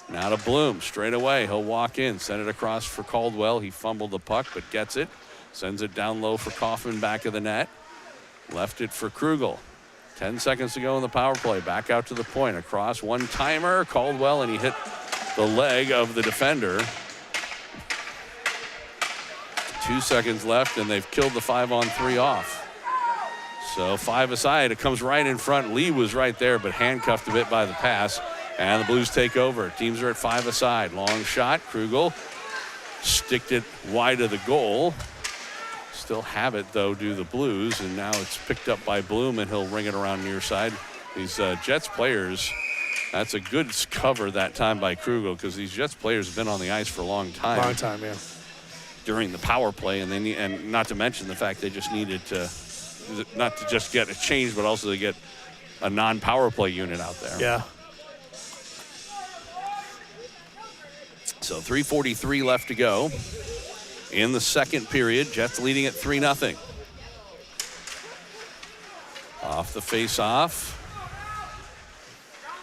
Now to Bloom straight away. He'll walk in, send it across for Caldwell. He fumbled the puck but gets it. Sends it down low for Kaufman back of the net. Left it for Krugel. 10 seconds to go in the power play. Back out to the point. Across one-timer. Caldwell, and he hit the leg of the defender. 2 seconds left, and they've killed the 5-on-3 off. So 5 aside. It comes right in front. Lee was right there, but handcuffed a bit by the pass. And the Blues take over. Teams are at 5 aside. Long shot. Krugel sticked it wide of the goal. Still have it, though, do the Blues. And now it's picked up by Bloom, and he'll ring it around near side. These Jets players That's a good cover that time by Krugel because these Jets players have been on the ice for a long time. Long time, yeah. During the power play, and not to mention the fact they just needed to, not to just get a change, but also to get a non-power play unit out there. Yeah. So 3:43 left to go in the second period. Jets leading at 3-0. Off the face-off.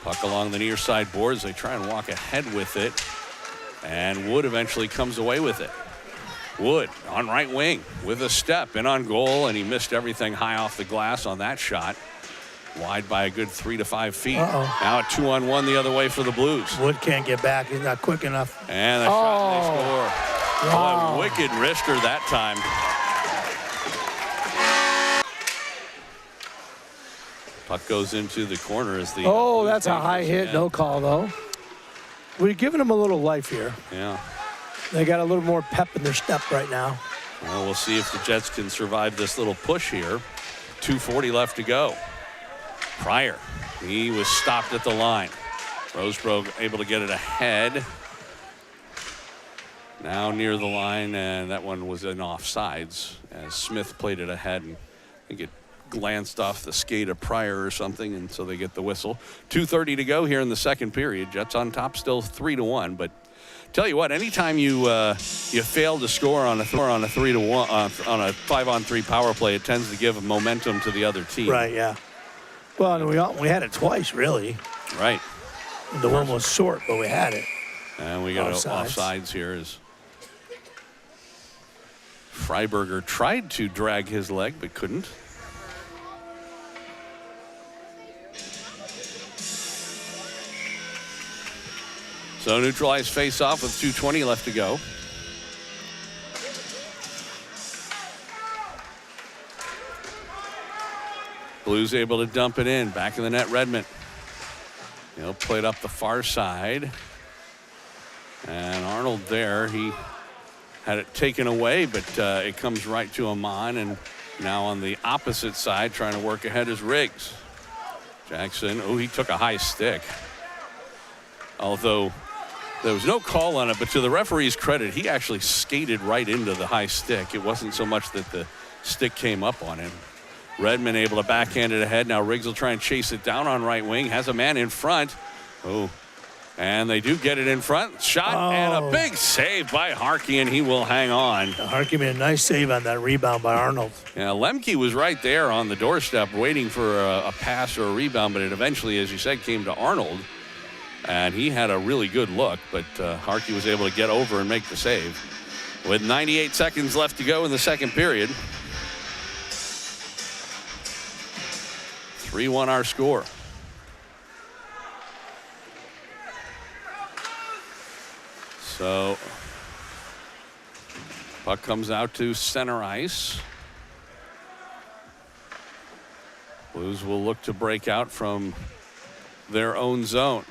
Puck along the near side boards. They try and walk ahead with it. And Wood eventually comes away with it. Wood on right wing with a step in on goal, and he missed everything high off the glass on that shot. Wide by a good 3 to 5 feet. Now a 2-on-1 the other way for the Blues. Wood can't get back. He's not quick enough. And the shot, and they score. Wow. Oh, a wicked wrister that time. Puck goes into the corner as the. Oh, that's a high hit. No call, though. We're giving them a little life here. Yeah. They got a little more pep in their step right now. Well, we'll see if the Jets can survive this little push here. 2:40 left to go. Pryor, he was stopped at the line. Rosebrough able to get it ahead. Now near the line, and that one was in offsides as Smith played it ahead, and I think it glanced off the skate of Pryor or something, and so they get the whistle. 2:30 to go here in the second period. Jets on top, still 3-1. But tell you what, anytime you fail to score on a 3-1 on a 5-on-3 power play, it tends to give momentum to the other team. Right, yeah. Well, and we had it twice, really. Right. The one was short, but we had it. And we got offsides here as Freiberger tried to drag his leg but couldn't. So neutralized face-off with 2:20 left to go. Blues able to dump it in. Back in the net, Redmond. Played up the far side. And Arnold there, he had it taken away, but it comes right to Amon. And now on the opposite side, trying to work ahead is Riggs. Jackson, he took a high stick. Although there was no call on it, but to the referee's credit, he actually skated right into the high stick. It wasn't so much that the stick came up on him. Redmond able to backhand it ahead. Now Riggs will try and chase it down on right wing. Has a man in front. And they do get it in front. Shot and a big save by Harkey, and he will hang on. Harkey made a nice save on that rebound by Arnold. Yeah, Lemke was right there on the doorstep waiting for a pass or a rebound, but it eventually, as you said, came to Arnold. And he had a really good look, but Harkey was able to get over and make the save. With 98 seconds left to go in the second period. 3-1 our score. So puck comes out to center ice. Blues will look to break out from their own zone.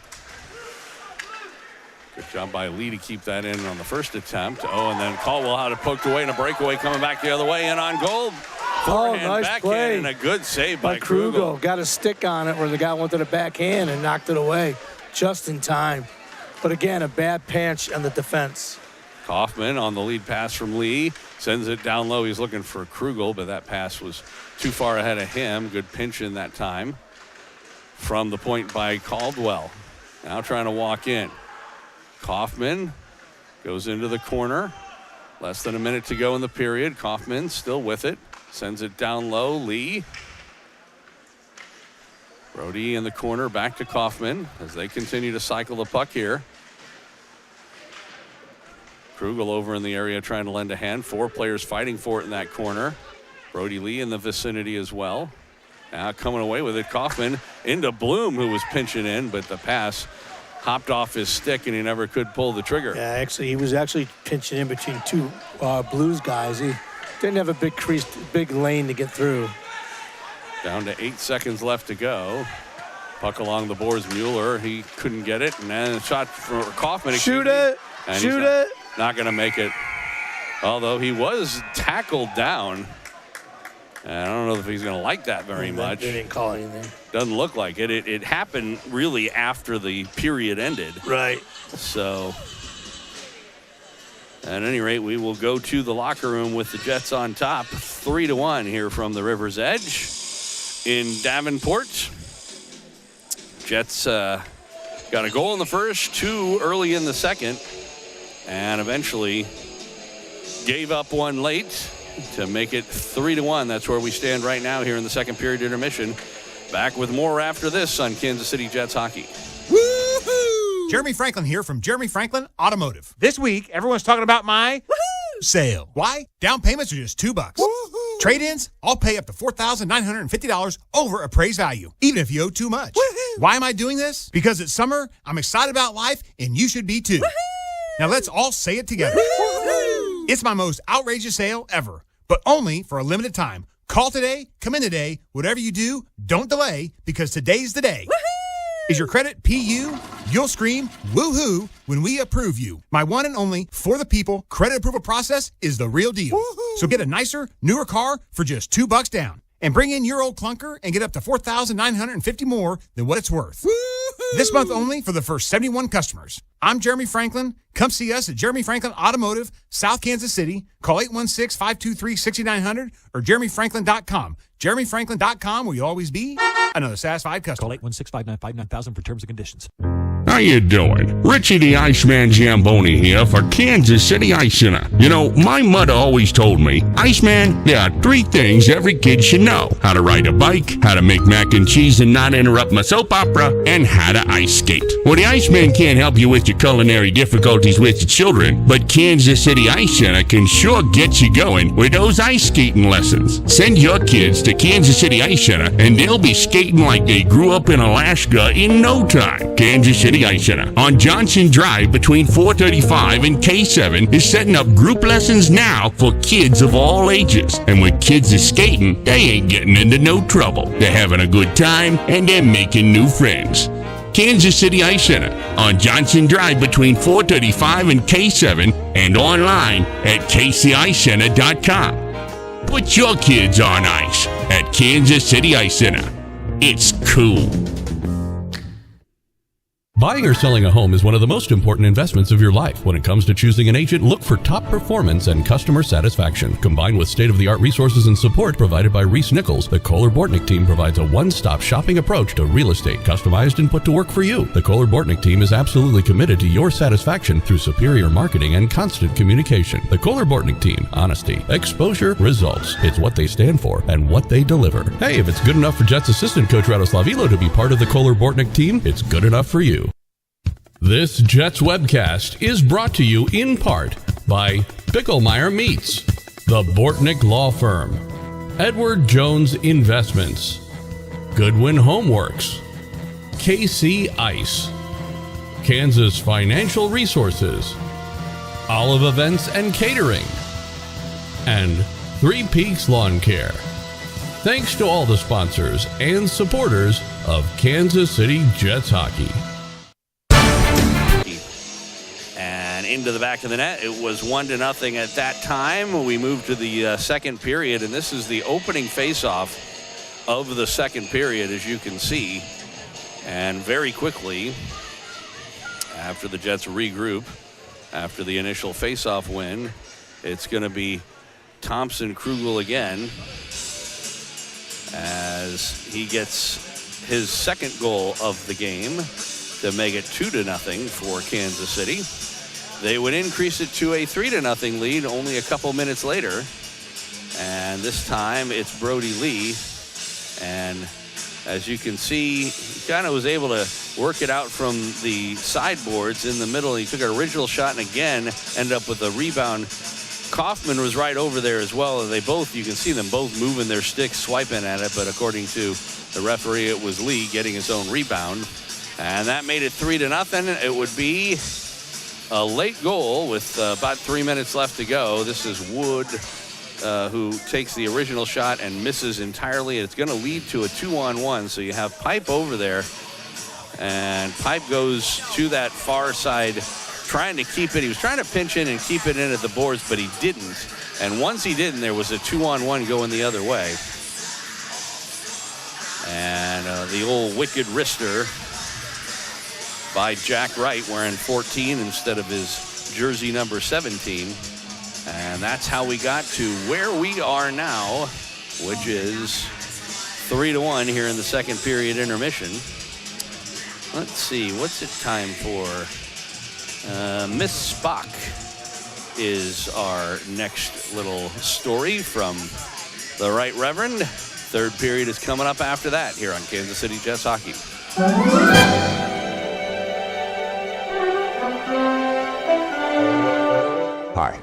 Good job by Lee to keep that in on the first attempt. And then Caldwell had it poked away and a breakaway coming back the other way and on goal. Nice backhand play. And a good save by Krugel. Got a stick on it where the guy wanted a backhand and knocked it away just in time. But again, a bad pinch on the defense. Kaufman on the lead pass from Lee. Sends it down low. He's looking for Krugel, but that pass was too far ahead of him. Good pinch in that time. From the point by Caldwell. Now trying to walk in. Kaufman goes into the corner. Less than a minute to go in the period. Kaufman still with it. Sends it down low. Lee. Brody in the corner. Back to Kaufman as they continue to cycle the puck here. Krugel over in the area trying to lend a hand. 4 players fighting for it in that corner. Brody Lee in the vicinity as well. Now coming away with it. Kaufman into Bloom, who was pinching in, but the pass hopped off his stick and he never could pull the trigger. Yeah, actually, he was actually pinching in between 2 Blues guys. He didn't have a big lane to get through. Down to 8 seconds left to go. Puck along the boards. Mueller, he couldn't get it. And then a shot for Kaufman. Shoot it. And Shoot it. Not going to make it. Although he was tackled down. And I don't know if he's going to like that very much. They didn't call anything. Doesn't look like it. It happened really after the period ended. Right. So, at any rate, we will go to the locker room with the Jets on top, 3-1 here from the River's Edge in Davenport. Jets got a goal in the first, 2 early in the second, and eventually gave up one late to make it 3-1. That's where we stand right now here in the second period intermission. Back with more after this on Kansas City Jets hockey. Woohoo! Jeremy Franklin here from Jeremy Franklin Automotive. This week, everyone's talking about my sale. Why? Down payments are just $2. Woo-hoo! Trade-ins, I'll pay up to $4,950 over appraised value, even if you owe too much. Woo-hoo! Why am I doing this? Because it's summer, I'm excited about life, and you should be too. Woo-hoo! Now let's all say it together. Woo-hoo! It's my most outrageous sale ever, but only for a limited time. Call today, come in today, whatever you do, don't delay, because today's the day. Woo-hoo! Is your credit PU? You'll scream woohoo when we approve you. My one and only for the people credit approval process is the real deal. Woo-hoo! So get a nicer, newer car for just $2 down. And bring in your old clunker and get up to $4,950 more than what it's worth. Woo-hoo! This month only for the first 71 customers. I'm Jeremy Franklin. Come see us at Jeremy Franklin Automotive, South Kansas City. Call 816-523-6900 or jeremyfranklin.com. jeremyfranklin.com, where you'll always be another satisfied customer. Call 816-595-9000 for terms and conditions. How you doing? Richie the Iceman Zamboni here for Kansas City Ice Center. You know, my mother always told me, Iceman, there are 3 things every kid should know. How to ride a bike, how to make mac and cheese and not interrupt my soap opera, and how to ice skate. Well, the Iceman can't help you with your culinary difficulties with your children, but Kansas City Ice Center can sure get you going with those ice skating lessons. Send your kids to Kansas City Ice Center, and they'll be skating like they grew up in Alaska in no time. Kansas City Ice Center on Johnson Drive between 435 and K7 is setting up group lessons now for kids of all ages. And when kids are skating, they ain't getting into no trouble. They're having a good time and they're making new friends. Kansas City Ice Center on Johnson Drive between 435 and K7 and online at kcicecenter.com. Put your kids on ice at Kansas City Ice Center. It's cool. Buying or selling a home is one of the most important investments of your life. When it comes to choosing an agent, look for top performance and customer satisfaction. Combined with state-of-the-art resources and support provided by Reese Nichols, the Kohler Bortnick team provides a one-stop shopping approach to real estate, customized and put to work for you. The Kohler Bortnick team is absolutely committed to your satisfaction through superior marketing and constant communication. The Kohler Bortnick team, honesty, exposure, results. It's what they stand for and what they deliver. Hey, if it's good enough for Jets assistant coach Radoslav Ilo to be part of the Kohler Bortnick team, it's good enough for you. This Jets webcast is brought to you in part by Bicklemeyer Meats, the Bortnick Law Firm, Edward Jones Investments, Goodwin Homeworks, KC Ice, Kansas Financial Resources, Olive Events and Catering, and 3 Peaks Lawn Care. Thanks to all the sponsors and supporters of Kansas City Jets hockey. Into the back of the net. It was 1-0 at that time. We moved to the second period, and this is the opening face-off of the second period, as you can see. And very quickly, after the Jets regroup, after the initial face-off win, it's going to be Thompson Krugel again as he gets his second goal of the game to make it 2-0 for Kansas City. They would increase it to a 3-0 lead only a couple minutes later. And this time it's Brody Lee. And as you can see, he kind of was able to work it out from the sideboards in the middle. He took an original shot and again ended up with a rebound. Kaufman was right over there as well. And they both, you can see them both moving their sticks, swiping at it. But according to the referee, it was Lee getting his own rebound. And that made it 3-0. It would be a late goal with about 3 minutes left to go. This is Wood who takes the original shot and misses entirely. It's going to lead to a 2-on-1. So you have Pipe over there. And Pipe goes to that far side trying to keep it. He was trying to pinch in and keep it in at the boards, but he didn't. And once he didn't, there was a 2-on-1 going the other way. And the old wicked wrister by Jack Wright wearing 14 instead of his jersey number 17. And that's how we got to where we are now, which is 3-1 here in the second period intermission. Let's see, what's it time for? Miss Spock is our next little story from the Right Reverend. Third period is coming up after that here on Kansas City Jets Hockey. Hi,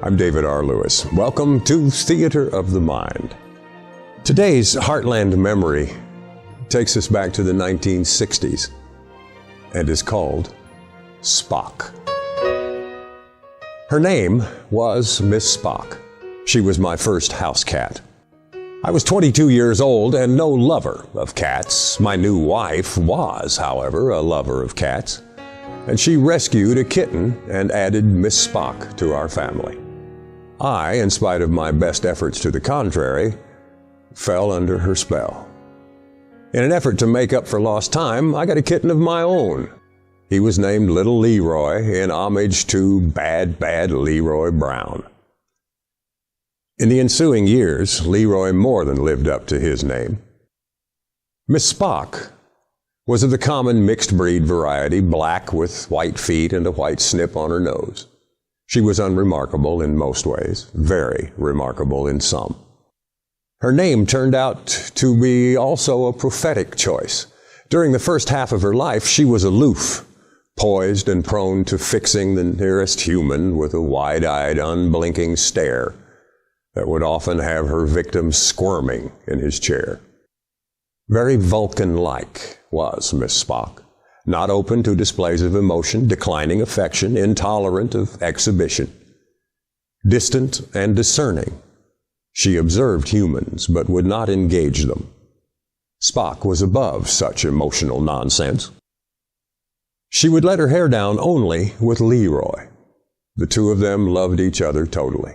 I'm David R. Lewis. Welcome to Theater of the Mind. Today's Heartland Memory takes us back to the 1960s and is called Spock. Her name was Miss Spock. She was my first house cat. I was 22 years old and no lover of cats. My new wife was, however, a lover of cats, and she rescued a kitten and added Miss Spock to our family. I, in spite of my best efforts to the contrary, fell under her spell. In an effort to make up for lost time, I got a kitten of my own. He was named Little Leroy in homage to Bad Leroy Brown. In the ensuing years, Leroy more than lived up to his name. Miss Spock was of the common mixed breed variety, black with white feet and a white snip on her nose. She was unremarkable in most ways, very remarkable in some. Her name turned out to be also a prophetic choice. During the first half of her life, she was aloof, poised and prone to fixing the nearest human with a wide-eyed, unblinking stare that would often have her victim squirming in his chair. Very Vulcan-like was Miss Spock, not open to displays of emotion, declining affection, intolerant of exhibition. Distant and discerning, she observed humans but would not engage them. Spock was above such emotional nonsense. She would let her hair down only with Leroy. The two of them loved each other totally.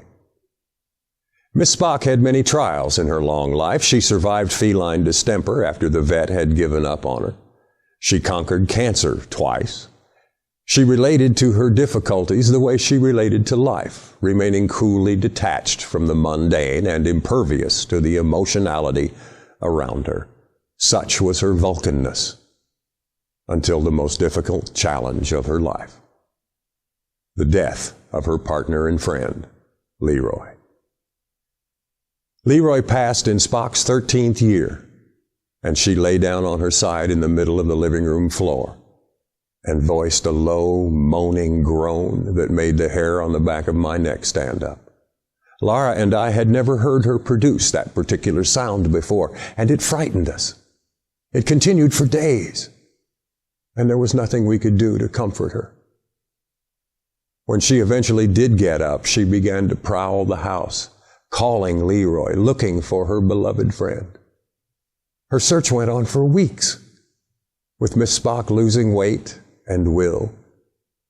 Miss Spock had many trials in her long life. She survived feline distemper after the vet had given up on her. She conquered cancer twice. She related to her difficulties the way she related to life, remaining coolly detached from the mundane and impervious to the emotionality around her. Such was her Vulcanness, until the most difficult challenge of her life, the death of her partner and friend, Leroy. Leroy passed in Spock's 13th year, and she lay down on her side in the middle of the living room floor and voiced a low, moaning groan that made the hair on the back of my neck stand up. Laura and I had never heard her produce that particular sound before, and it frightened us. It continued for days, and there was nothing we could do to comfort her. When she eventually did get up, she began to prowl the house, calling Leroy, looking for her beloved friend. Her search went on for weeks, with Miss Spock losing weight and will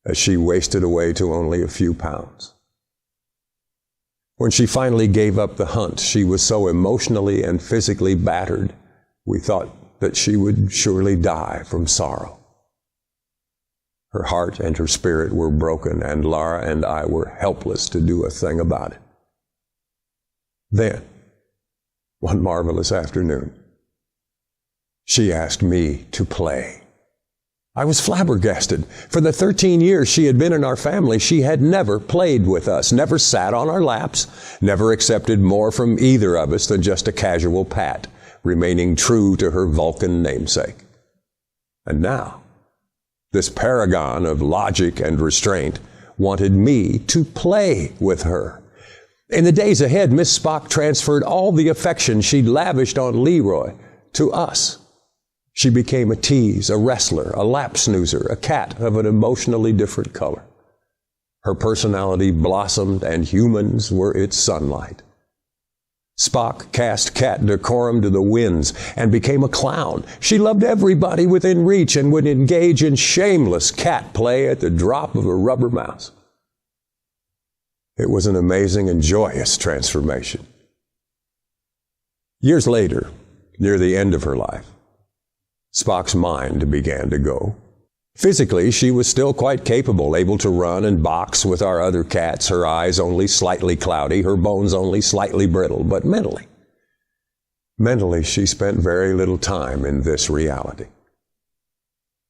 as she wasted away to only a few pounds. When she finally gave up the hunt, she was so emotionally and physically battered, we thought that she would surely die from sorrow. Her heart and her spirit were broken, and Laura and I were helpless to do a thing about it. Then, one marvelous afternoon, she asked me to play. I was flabbergasted. For the 13 years she had been in our family, she had never played with us, never sat on our laps, never accepted more from either of us than just a casual pat, remaining true to her Vulcan namesake. And now, this paragon of logic and restraint wanted me to play with her. In the days ahead, Miss Spock transferred all the affection she'd lavished on Leroy to us. She became a tease, a wrestler, a lap snoozer, a cat of an emotionally different color. Her personality blossomed, and humans were its sunlight. Spock cast cat decorum to the winds and became a clown. She loved everybody within reach and would engage in shameless cat play at the drop of a rubber mouse. It was an amazing and joyous transformation. Years later, near the end of her life, Spock's mind began to go. Physically, she was still quite capable, able to run and box with our other cats, her eyes only slightly cloudy, her bones only slightly brittle, but mentally, she spent very little time in this reality.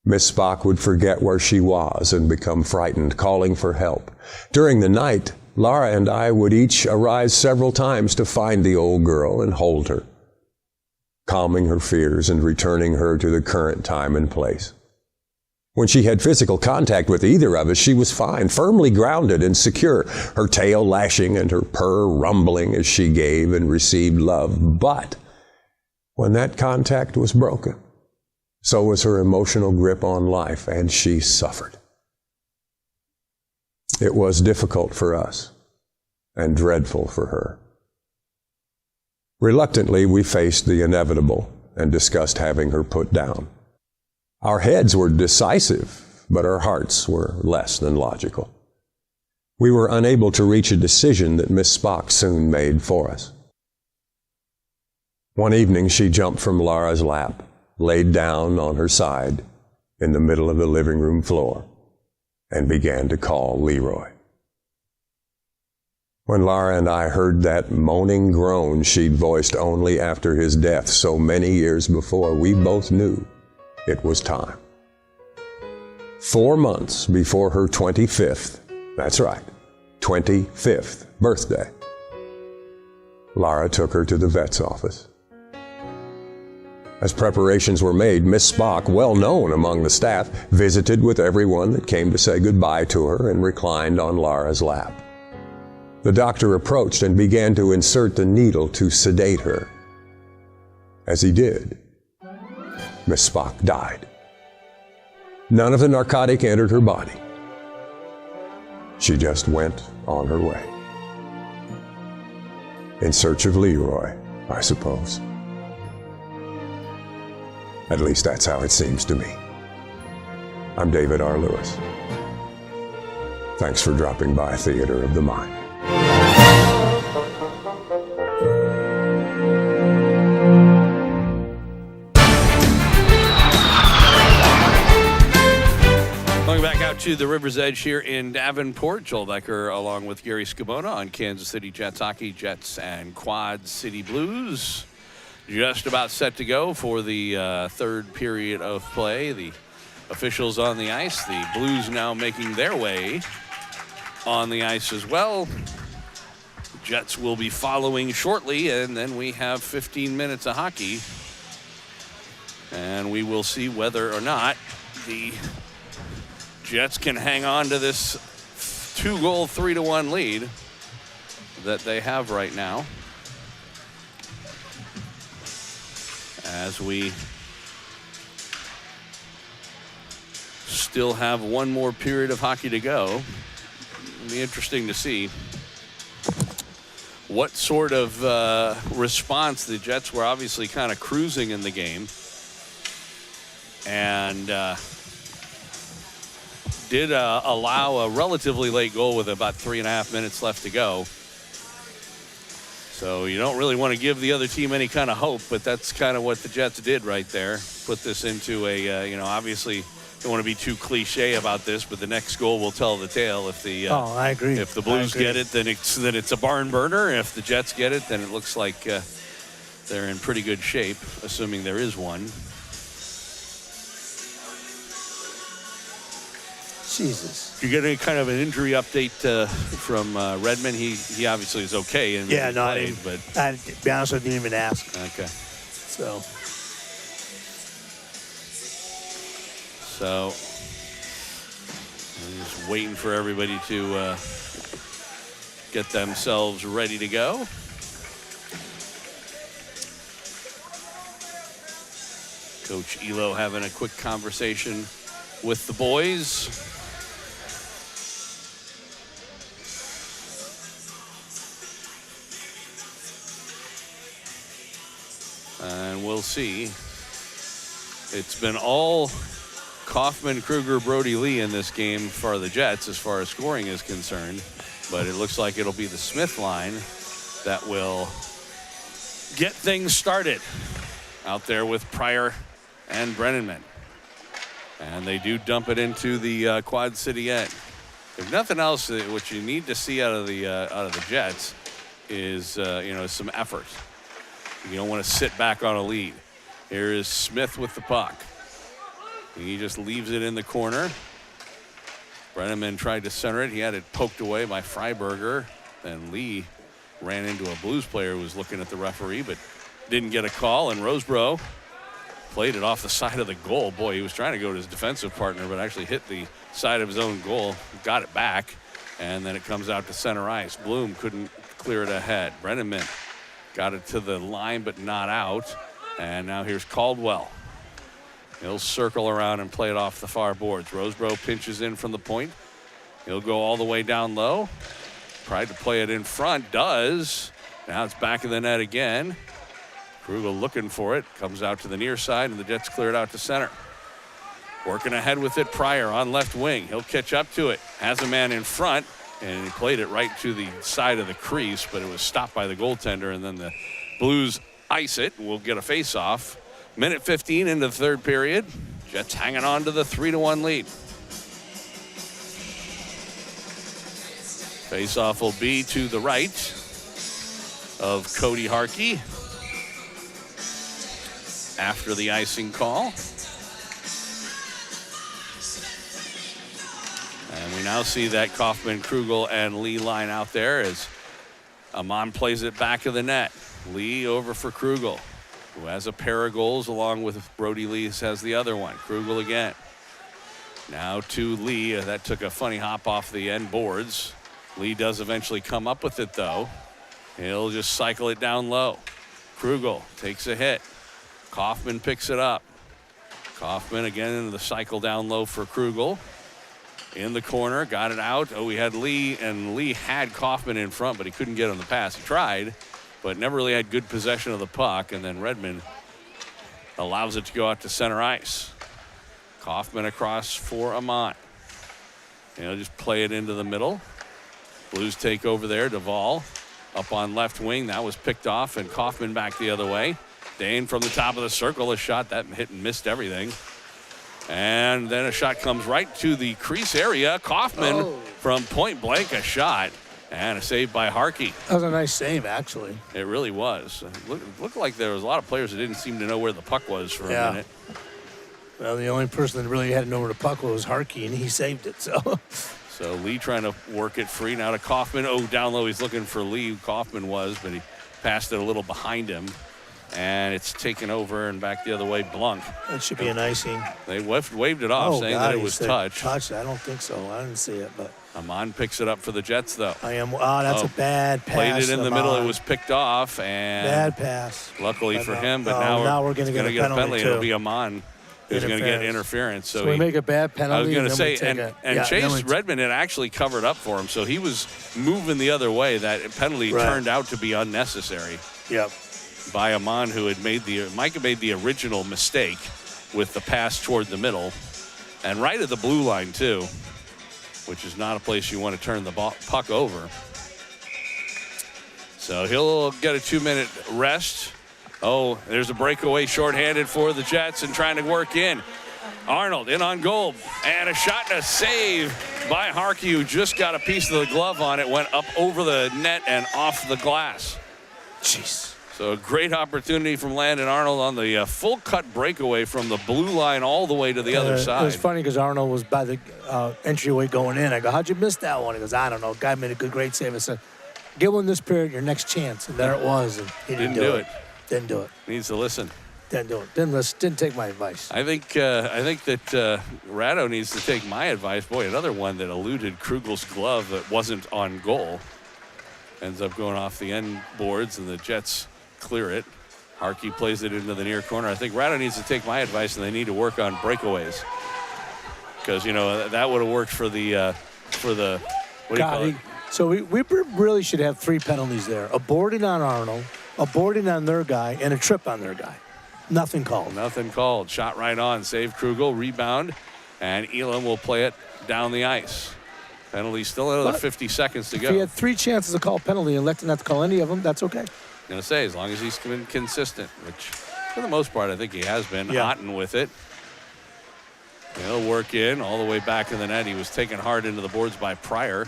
Miss Spock would forget where she was and become frightened, calling for help. During the night, Lara and I would each arise several times to find the old girl and hold her, calming her fears and returning her to the current time and place. When she had physical contact with either of us, she was fine, firmly grounded and secure, her tail lashing and her purr rumbling as she gave and received love. But when that contact was broken, so was her emotional grip on life, and she suffered. It was difficult for us and dreadful for her. Reluctantly, we faced the inevitable and discussed having her put down. Our heads were decisive, but our hearts were less than logical. We were unable to reach a decision that Miss Spock soon made for us. One evening, she jumped from Lara's lap, laid down on her side in the middle of the living room floor, and began to call Leroy. When Lara and I heard that moaning groan she'd voiced only after his death so many years before, we both knew it was time. 4 months before her 25th, that's right, 25th birthday, Lara took her to the vet's office. As preparations were made, Miss Spock, well known among the staff, visited with everyone that came to say goodbye to her and reclined on Lara's lap. The doctor approached and began to insert the needle to sedate her. As he did, Miss Spock died. None of the narcotic entered her body. She just went on her way. In search of Leroy, I suppose. At least that's how it seems to me. I'm David R. Lewis. Thanks for dropping by Theater of the Mind. Going back out to the River's Edge here in Davenport, Joel Becker along with Gary Scabona on Kansas City Jets hockey, Jets and Quad City Blues. Just about set to go for the third period of play. The officials on the ice. The Blues now making their way on the ice as well. Jets will be following shortly, and then we have 15 minutes of hockey. And we will see whether or not the Jets can hang on to this 2-goal, 3-1 lead that they have right now. As we still have one more period of hockey to go. It'll be interesting to see what sort of response the Jets were obviously kind of cruising in the game. And did allow a relatively late goal with about 3.5 minutes left to go. So you don't really want to give the other team any kind of hope, but that's kind of what the Jets did right there. Put this into a, obviously don't want to be too cliche about this, but the next goal will tell the tale. If the I agree. If the Blues get it, then it's a barn burner. If the Jets get it, then it looks like they're in pretty good shape, assuming there is one. Jesus. Did you get any kind of an injury update from Redmond? He obviously is okay. And yeah, no, played, but to be honest, I didn't even ask. Okay. So I'm just waiting for everybody to get themselves ready to go. Coach Elo having a quick conversation with the boys. And we'll see. It's been all Kaufman, Kruger, Brody Lee in this game for the Jets as far as scoring is concerned. But it looks like it'll be the Smith line that will get things started out there with Pryor and Brennanman. And they do dump it into the Quad City end. If nothing else, what you need to see out of the Jets is some effort. You don't want to sit back on a lead. Here is Smith with the puck. He just leaves it in the corner. Brennanman tried to center it. He had it poked away by Freiberger. Then Lee ran into a Blues player who was looking at the referee, but didn't get a call. And Rosebrough played it off the side of the goal. Boy, he was trying to go to his defensive partner, but actually hit the side of his own goal. Got it back, and then it comes out to center ice. Bloom couldn't clear it ahead. Brennanman got it to the line, but not out. And now here's Caldwell. He'll circle around and play it off the far boards. Rosebrough pinches in from the point. He'll go all the way down low. Tried to play it in front. Does. Now it's back in the net again. Krugel looking for it. Comes out to the near side, and the Jets clear it out to center. Working ahead with it, Pryor on left wing. He'll catch up to it. Has a man in front, and he played it right to the side of the crease, but it was stopped by the goaltender, and then the Blues ice it. We'll get a face-off. Minute 15 into the third period. Jets hanging on to the 3-1 lead. Face-off will be to the right of Cody Harkey after the icing call. And we now see that Kaufman, Krugel, and Lee line out there as Amon plays it back of the net. Lee over for Krugel, who has a pair of goals along with Brody Lee has the other one. Krugel again. Now to Lee. That took a funny hop off the end boards. Lee does eventually come up with it, though. He'll just cycle it down low. Krugel takes a hit. Kaufman picks it up. Kaufman again into the cycle down low for Krugel. In the corner, got it out. Oh, we had Lee, and Lee had Kaufman in front, but he couldn't get on the pass. He tried, but never really had good possession of the puck, and then Redmond allows it to go out to center ice. Kaufman across for Amont. He'll just play it into the middle. Blues take over there. Duvall up on left wing. That was picked off, and Kaufman back the other way. Dane from the top of the circle, a shot that hit and missed everything. And then a shot comes right to the crease area. Kaufman from point blank, a shot. And a save by Harkey. That was a nice save, actually. It really was. Looked like there was a lot of players that didn't seem to know where the puck was for a minute. Well, the only person that really had to know where the puck was Harkey, and he saved it. So Lee trying to work it free. Now to Kaufman. Oh, down low, he's looking for Lee. Kaufman was, but he passed it a little behind him. And it's taken over and back the other way. Blunk. That should be an icing. They waved it off, saying that it was touch. Touch? I don't think so. I didn't see it, but Amon picks it up for the Jets, though. That's a bad pass. Played it in the middle. It was picked off, and bad pass. Luckily for him, but now we're going to get a penalty. It'll be Amon who's going to get interference. So we make a bad penalty. I was going to say, and Chase Redmond had actually covered up for him, so he was moving the other way. That penalty turned out to be unnecessary. Yep. By Amon, who had Micah made the original mistake with the pass toward the middle, and right at the blue line too, which is not a place you want to turn the puck over. So he'll get a 2-minute rest. Oh, there's a breakaway shorthanded for the Jets and trying to work in. Arnold in on goal, and a shot and a save by Harkey, who just got a piece of the glove on it, went up over the net and off the glass. Jeez. So a great opportunity from Landon Arnold on the full cut breakaway from the blue line all the way to the other side. It was funny because Arnold was by the entryway going in. I go, how'd you miss that one? He goes, I don't know. Guy made a great save. I said, give one this period your next chance. And there it was. And he didn't do it. Didn't do it. Needs to listen. Didn't do it. Didn't listen. Didn't take my advice. I think that Ratto needs to take my advice. Boy, another one that eluded Krugel's glove that wasn't on goal. Ends up going off the end boards, and the Jets clear it. Harkey plays it into the near corner. I think Ratto needs to take my advice, and they need to work on breakaways. Because, that would have worked for the what do you call it? So we really should have 3 penalties there. A boarding on Arnold, a boarding on their guy, and a trip on their guy. Nothing called. Nothing called. Shot right on. Save Krugel. Rebound. And Elam will play it down the ice. Penalty still another 50 seconds to go. If he had 3 chances to call penalty and elected not to call any of them, that's okay. Going to say, as long as he's been consistent, which For the most part, I think he has been. Yeah. Otten with it. He'll work in all the way back in the net. He was taken hard into the boards by Pryor.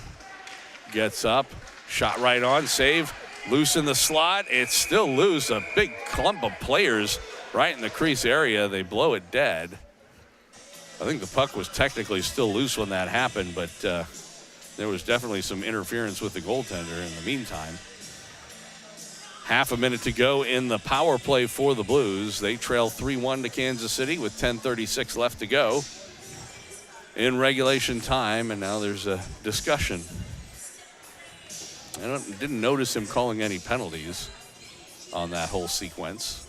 Gets up, shot right on, save. Loose in the slot. It's still loose. A big clump of players right in the crease area. They blow it dead. I think the puck was technically still loose when that happened, but there was definitely some interference with the goaltender in the meantime. Half a minute to go in the power play for the Blues. They trail 3-1 to Kansas City with 10:36 left to go in regulation time, and now there's a discussion. I didn't notice him calling any penalties on that whole sequence.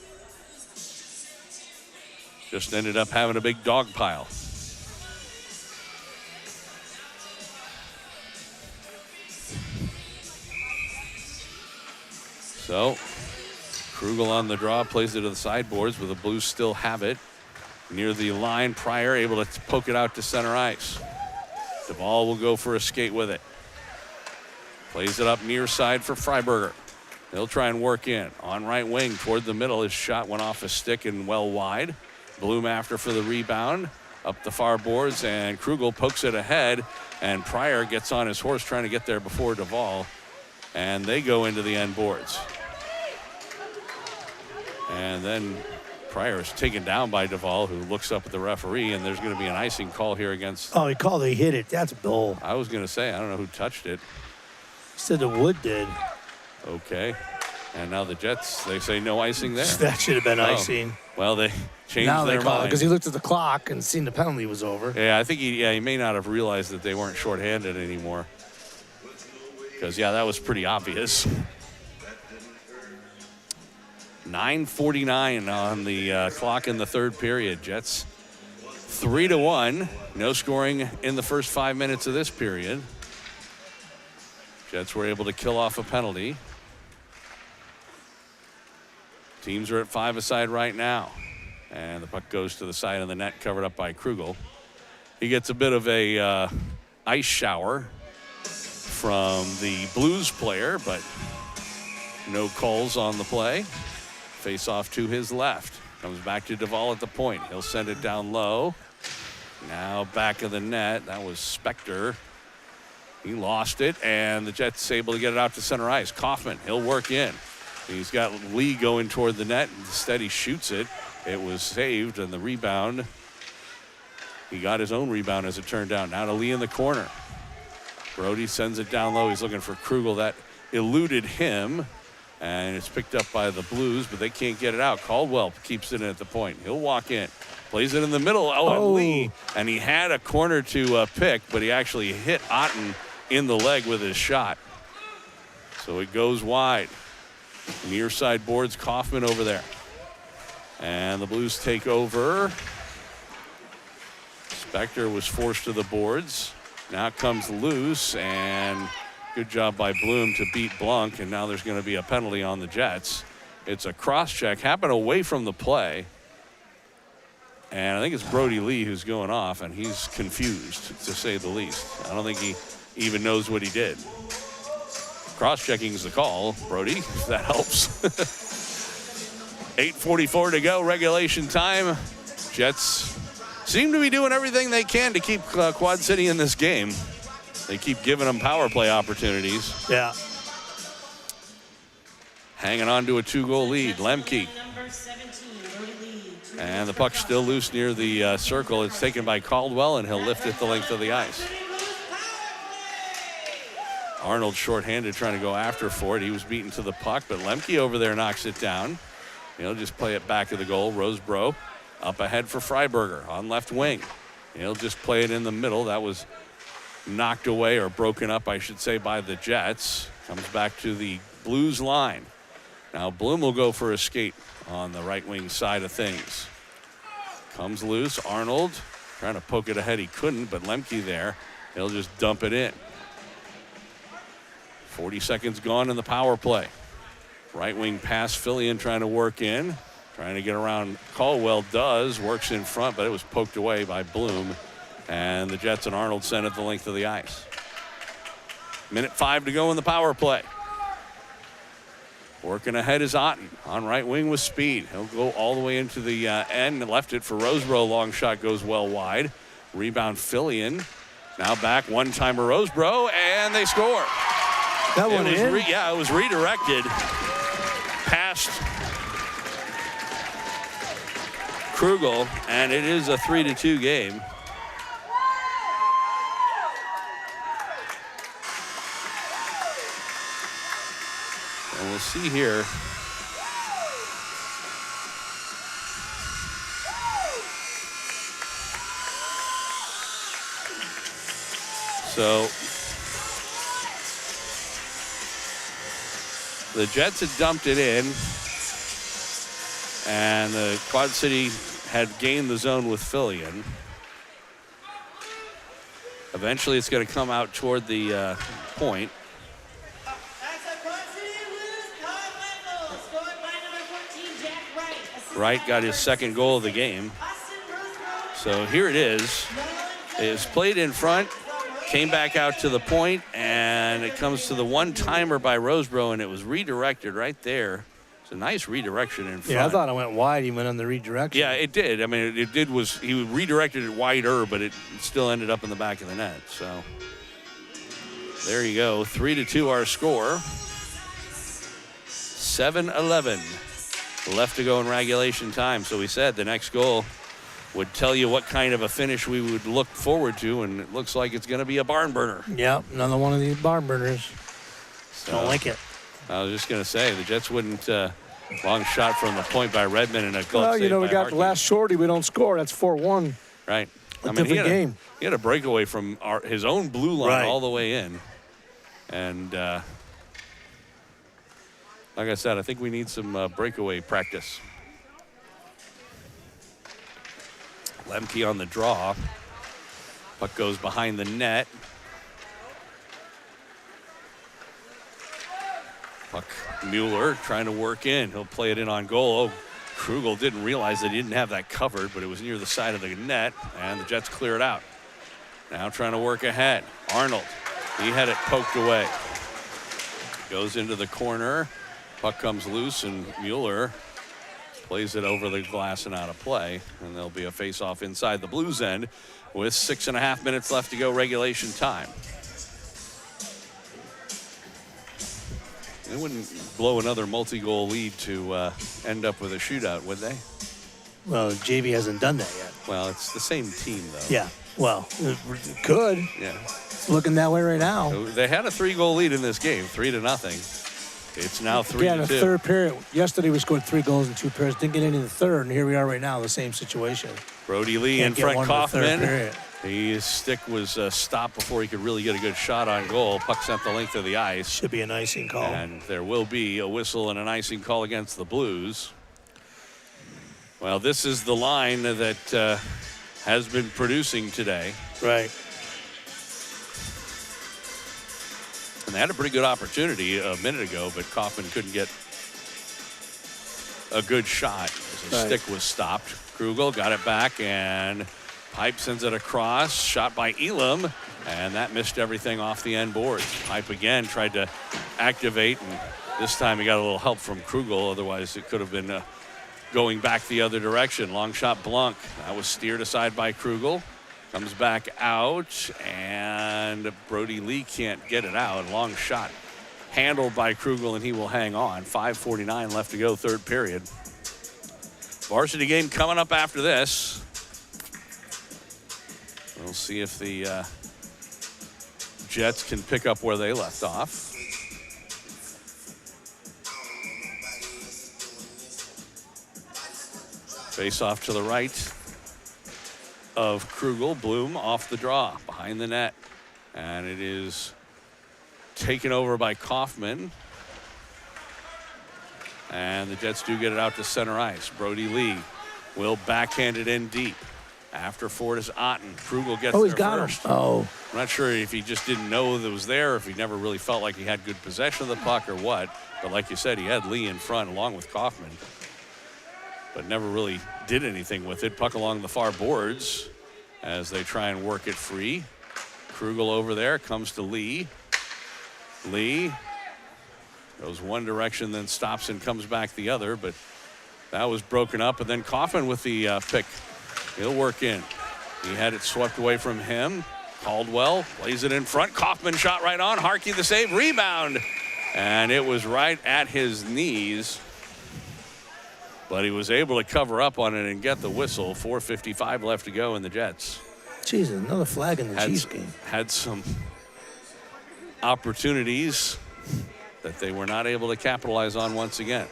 Just ended up having a big dog pile. So, Krugel on the draw, plays it to the sideboards, but the Blues still have it. Near the line, Pryor able to poke it out to center ice. Duvall will go for a skate with it. Plays it up near side for Freiberger. He'll try and work in. On right wing toward the middle, his shot went off his stick and well wide. Bloom after for the rebound. Up the far boards, and Krugel pokes it ahead, and Pryor gets on his horse trying to get there before Duvall. And they go into the end boards. And then Pryor is taken down by Duvall, who looks up at the referee, and there's going to be an icing call here against. Oh, he called it. He hit it. That's a goal. I was going to say, I don't know who touched it. He said the Wood did. Okay. And now the Jets, they say no icing there. That should have been icing. Well, they changed now their they call it mind. because he looked at the clock and seen the penalty was over. Yeah, I think he may not have realized that they weren't shorthanded anymore. Because, yeah, that was pretty obvious. 9:49 on the clock in the third period. Jets 3-1. No scoring in the first 5 minutes of this period. Jets were able to kill off a penalty. Teams are at 5-a-side right now. And the puck goes to the side of the net, covered up by Krugel. He gets a bit of a ice shower from the Blues player, but no calls on the play. Face off to his left. Comes back to Duvall at the point. He'll send it down low. Now back of the net. That was Spector. He lost it, and the Jets able to get it out to center ice. Kaufman, he'll work in. He's got Lee going toward the net. Instead, he shoots it. It was saved, and the rebound. He got his own rebound as it turned out. Now to Lee in the corner. Brody sends it down low. He's looking for Krugel. That eluded him, and it's picked up by the Blues, but they can't get it out. Caldwell keeps it in at the point. He'll walk in. Plays it in the middle. And Lee. And he had a corner to pick, but he actually hit Otten in the leg with his shot. So it goes wide. Near side boards, Kaufman over there. And the Blues take over. Spector was forced to the boards. Now comes loose, and good job by Bloom to beat Blanc, and now there's going to be a penalty on the Jets. It's a cross-check, happened away from the play. And I think it's Brody Lee who's going off, and he's confused, to say the least. I don't think he even knows what he did. Cross-checking is the call, Brody, if that helps. 8:44 to go, regulation time. Jets seem to be doing everything they can to keep Quad City in this game. They keep giving them power play opportunities. Yeah. Hanging on to a 2-goal lead. Lemke. Number 17, Brody Lee. And the puck's still loose near the circle. It's taken by Caldwell, and he'll lift it the length of the ice. Arnold shorthanded trying to go after for it. He was beaten to the puck, but Lemke over there knocks it down. He'll just play it back of the goal. Rosebro up ahead for Freiberger on left wing. He'll just play it in the middle. That was knocked away, or broken up, I should say, by the Jets. Comes back to the Blues line. Now Bloom will go for a skate on the right wing side of things. Comes loose. Arnold trying to poke it ahead. He couldn't, but Lemke there. He'll just dump it in. 40 seconds gone in the power play. Right wing pass, Fillion trying to work in. Trying to get around. Caldwell does. Works in front, but it was poked away by Bloom. And the Jets and Arnold send it the length of the ice. 1:05 to go in the power play. Working ahead is Otten on right wing with speed. He'll go all the way into the end and left it for Roseboro. Long shot goes well wide. Rebound Fillion. Now back one-timer Roseboro, and they score. That one in? It was redirected past Krugel, and it is a 3-2 game. And we'll see here. So the Jets had dumped it in, and the Quad City had gained the zone with Fillion. Eventually, it's going to come out toward the point. Wright got his second goal of the game. So here it is. It was played in front, came back out to the point, and it comes to the one-timer by Roseboro, and it was redirected right there. It's a nice redirection in front. Yeah, I thought it went wide. He went on the redirection. Yeah, it did. I mean, it did was he redirected it wider, but it still ended up in the back of the net. So there you go. 3-2 our score. 7-11 left to go in regulation time. So we said the next goal would tell you what kind of a finish we would look forward to, and it looks like it's going to be a barn burner. Yep, another one of these barn burners. So, don't like it. I was just going to say, the Jets wouldn't, long shot from the point by Redmond and a glove Well, save you know, we by got Harkey. the last shorty. We don't score. That's 4-1. Right. Different game. He had a breakaway from his own blue line Right. all the way in. And like I said, I think we need some breakaway practice. Lemke on the draw. Puck goes behind the net. Puck Mueller trying to work in. He'll play it in on goal. Oh, Krugel didn't realize they didn't have that covered, but it was near the side of the net, and the Jets clear it out. Now trying to work ahead. Arnold, he had it poked away. Goes into the corner. Puck comes loose, and Mueller plays it over the glass and out of play. And there'll be a face-off inside the Blues end with 6.5 minutes left to go regulation time. They wouldn't blow another multi-goal lead to end up with a shootout, would they? Well, JV hasn't done that yet. Well, it's the same team, though. Yeah, well, it could. Yeah. It's looking that way right now. So they had a 3-goal lead in this game, 3-0. It's now 3-2. Yeah, in the third period. Yesterday we scored 3 goals in 2 periods. Didn't get any in the third, and here we are right now, the same situation. Brody Lee Can't in get front, one in the third Kaufman. period. His stick was stopped before he could really get a good shot on goal. Puck sent the length of the ice. Should be an icing call. And there will be a whistle and an icing call against the Blues. Well, this is the line that has been producing today. Right. And they had a pretty good opportunity a minute ago, but Kaufman couldn't get a good shot as his stick was stopped. Krugel got it back, and Pipe sends it across. Shot by Elam, and that missed everything off the end boards. Pipe again tried to activate, and this time he got a little help from Krugel. Otherwise, it could have been going back the other direction. Long shot Blanc. That was steered aside by Krugel. Comes back out, and Brody Lee can't get it out. Long shot handled by Krugel, and he will hang on. 5:49 left to go, third period. Varsity game coming up after this. We'll see if the Jets can pick up where they left off. Face off to the right of Krugel. Bloom off the draw behind the net, and it is taken over by Kaufman, and the Jets do get it out to center ice. Brody Lee will backhand it in deep. After Ford is Otten. Krugel gets he's there got first. him. Oh. I'm not sure if he just didn't know that it was there, if he never really felt like he had good possession of the puck or what. But like you said, he had Lee in front along with Kaufman, but never really did anything with it. Puck along the far boards as they try and work it free. Krugel over there, comes to Lee. Lee Goes one direction, then stops and comes back the other, but that was broken up. And then Coffin with the pick. He'll work in. He had it swept away from him. Caldwell plays it in front. Kaufman shot right on. Harkey the save. Rebound. And it was right at his knees. But he was able to cover up on it and get the whistle. 4:55 left to go in the Jets. Jesus, another flag in the Chiefs game. Had some opportunities that they were not able to capitalize on once again.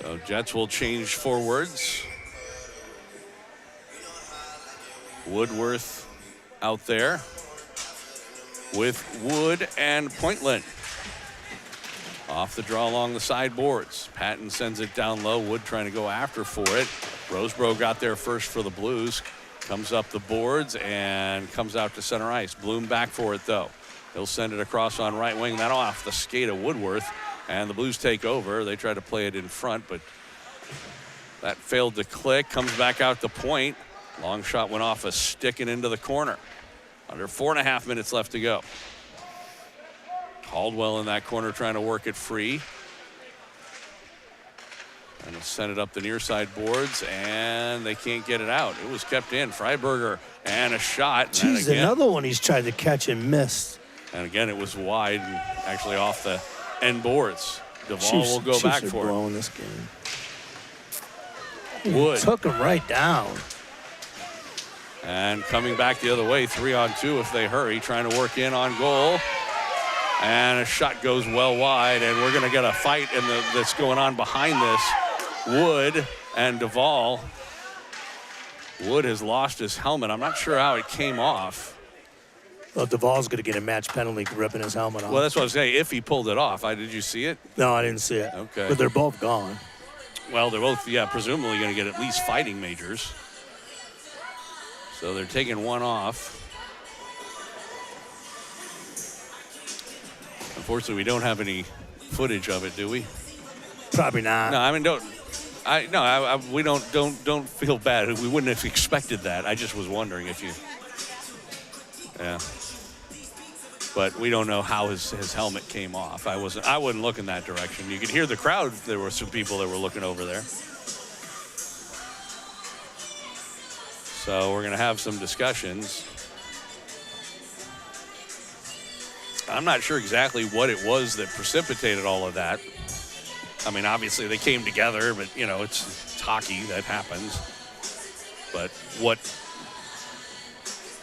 So Jets will change forwards. Woodworth out there with Wood and Pointland. Off the draw along the sideboards. Patton sends it down low. Wood trying to go after for it. Roseboro got there first for the Blues. Comes up the boards and comes out to center ice. Bloom back for it, though. He'll send it across on right wing. That off the skate of Woodworth. And the Blues take over. They try to play it in front, but that failed to click. Comes back out to point. Long shot went off a stick and into the corner. Under 4.5 minutes left to go. Caldwell in that corner trying to work it free. And he'll send it up the near side boards, and they can't get it out. It was kept in. Freiberger and a shot. Jeez, another one he's tried to catch and missed. And again, it was wide and actually off the end boards. Duvall will go back for it. Blowing this game. Wood took him right down. And coming back the other way, 3-on-2 if they hurry, trying to work in on goal. And a shot goes well wide, and we're going to get a fight that's going on behind this. Wood and Duvall. Wood has lost his helmet. I'm not sure how it came off. Well, Duvall's going to get a match penalty for ripping his helmet off. Well, that's what I was saying. If he pulled it off. Did you see it? No, I didn't see it. Okay. But they're both gone. Well, they're both, presumably going to get at least fighting majors. So they're taking one off. Unfortunately, we don't have any footage of it, do we? Probably not. No, I mean, we don't feel bad. We wouldn't have expected that. I just was wondering if you. Yeah. But we don't know how his helmet came off. I wouldn't look in that direction. You could hear the crowd. There were some people that were looking over there. So we're going to have some discussions. I'm not sure exactly what it was that precipitated all of that. I mean, obviously they came together, but, it's hockey. That happens. But what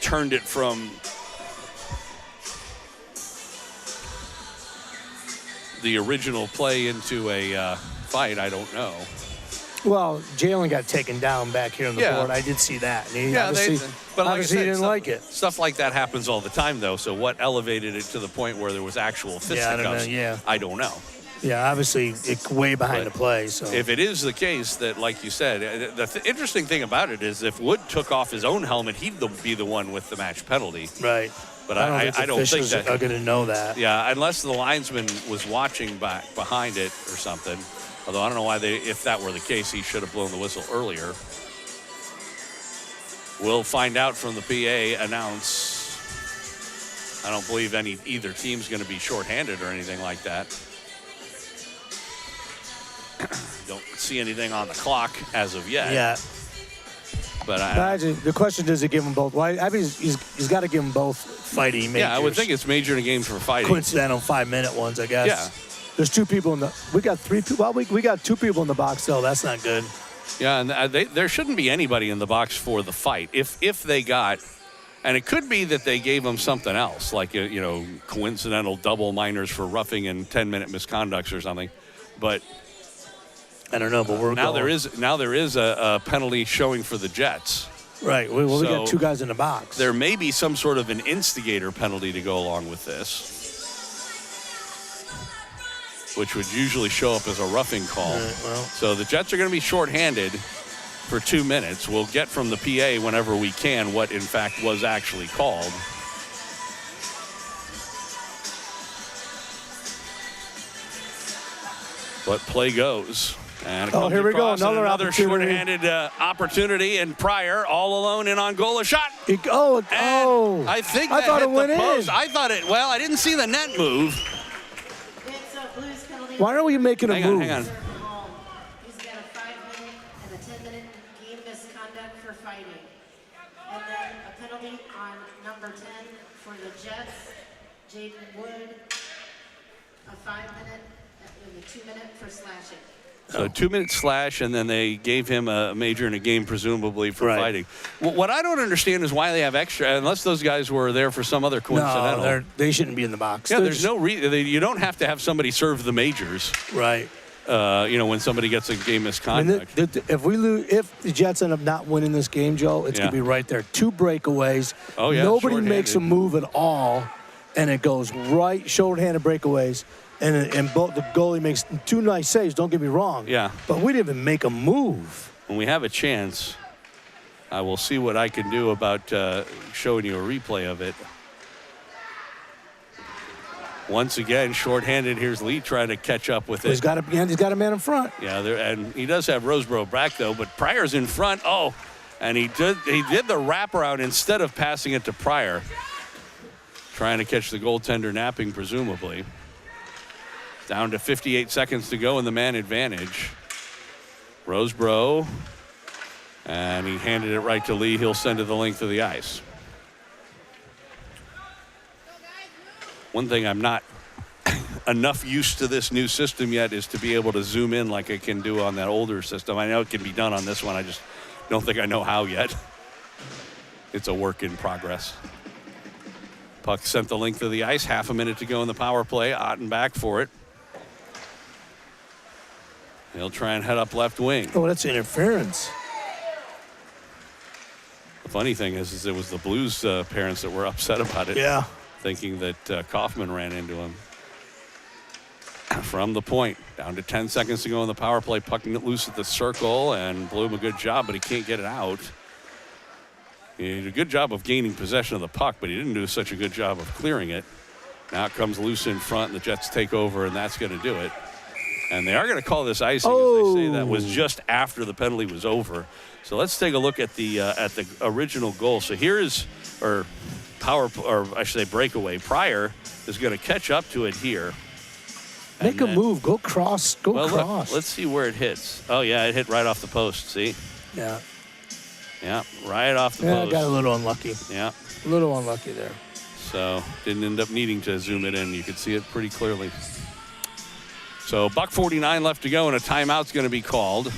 turned it from the original play into a fight, I don't know. Well, Jalen got taken down back here on the board. I did see that. And but like obviously he didn't like it. Stuff like that happens all the time, though. So what elevated it to the point where there was actual fisticuffs? I don't know. Yeah, obviously it's way behind the play. So if it is the case that, like you said, the interesting thing about it is if Wood took off his own helmet, he'd be the one with the match penalty. Right. But I don't think that are going to know that. Yeah, unless the linesman was watching back behind it or something. Although I don't know why if that were the case, he should have blown the whistle earlier. We'll find out from the PA announce. I don't believe either team's going to be shorthanded or anything like that. Don't see anything on the clock as of yet. Yeah. But the question, does he give them both? Well, I mean, he's got to give them both fighting majors. Yeah, I would think it's major in games for fighting. Coincidental 5-minute ones, I guess. Yeah. There's two people we got three people. Well, we got two people in the box, though. That's not good. Yeah, and there shouldn't be anybody in the box for the fight. If they got, and it could be that they gave them something else, like, coincidental double minors for roughing and 10-minute misconducts or something. But I don't know, but there is a penalty showing for the Jets. Right. Well, we got two guys in the box. There may be some sort of an instigator penalty to go along with this, which would usually show up as a roughing call. So the Jets are going to be shorthanded for 2 minutes. We'll get from the PA whenever we can what, in fact, was actually called. But play goes. And it comes here we go. across, and Another opportunity. shorthanded opportunity, and Pryor all alone in on goal. A shot. I think I that thought hit it went the post. in. I thought it. Well, I didn't see the net move. It's a Blues penalty. Why are we making a move? Hang on. He's got a 5-minute and a 10-minute game misconduct for fighting. And then a penalty on number 10 for the Jets, Jaden Wood, a 5-minute and a 2-minute for slashing. So 2-minute slash, and then they gave him a major in a game, presumably for fighting. What I don't understand is why they have extra, unless those guys were there for some other coincidental. No, they shouldn't be in the box. Yeah, there's no reason. You don't have to have somebody serve the majors. Right. When somebody gets a game misconduct. If the Jets end up not winning this game, Joe, it's going to be right there. 2 breakaways. Oh, yeah, Nobody shorthanded. makes a move at all, and it goes right, shorthanded breakaways. And both the goalie makes 2 nice saves, don't get me wrong. Yeah. But we didn't even make a move. When we have a chance, I will see what I can do about showing you a replay of it. Once again, shorthanded. Here's Lee trying to catch up with it. He's got a man in front. Yeah, and he does have Roseboro back though, but Pryor's in front. Oh, and he did the wraparound instead of passing it to Pryor, trying to catch the goaltender napping, presumably. Down to 58 seconds to go in the man advantage. Roseboro, and he handed it right to Lee. He'll send it the length of the ice. One thing I'm not enough used to this new system yet is to be able to zoom in like I can do on that older system. I know it can be done on this one. I just don't think I know how yet. It's a work in progress. Puck sent the length of the ice. Half a minute to go in the power play. Otten back for it. He'll try and head up left wing. Oh, that's interference. The funny thing is it was the Blues parents that were upset about it. Yeah. Thinking that Kaufman ran into him. From the point, down to 10 seconds to go in the power play. Puck loose at the circle, and Bloom a good job, but he can't get it out. He did a good job of gaining possession of the puck, but he didn't do such a good job of clearing it. Now it comes loose in front, and the Jets take over, and that's going to do it. And they are going to call this icing, as they say. That was just after the penalty was over. So let's take a look at the original goal. So here is, or I should say breakaway. Pryor is going to catch up to it here. Make a move. Go cross. Go cross. Look, let's see where it hits. Oh, yeah, it hit right off the post. See? Yeah. Yeah, right off the post. Got a little unlucky. Yeah. A little unlucky there. So didn't end up needing to zoom it in. You could see it pretty clearly. So $1:49 left to go, and a timeout's going to be called.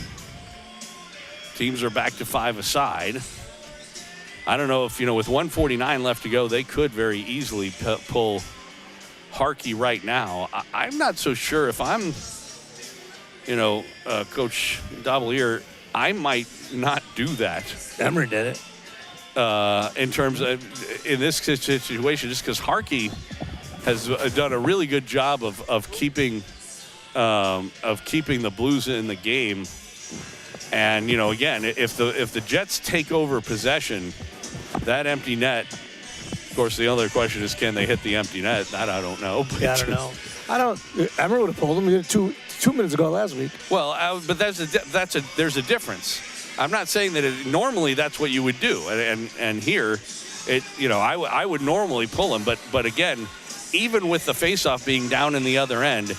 Teams are back to 5 aside. I don't know if, with 1:49 left to go, they could very easily pull Harkey right now. I'm not so sure if I'm, Coach Davalier, I might not do that. Emery did it. In terms of, in this situation, just because Harkey has done a really good job of keeping the Blues in the game. And, again, if the Jets take over possession, that empty net, of course, the other question is, can they hit the empty net? That I don't know. Yeah, I don't know. Emery would have pulled him 2 minutes ago last week. Well, but there's a difference. I'm not saying that normally that's what you would do. And here, I would normally pull him. But again, even with the faceoff being down in the other end,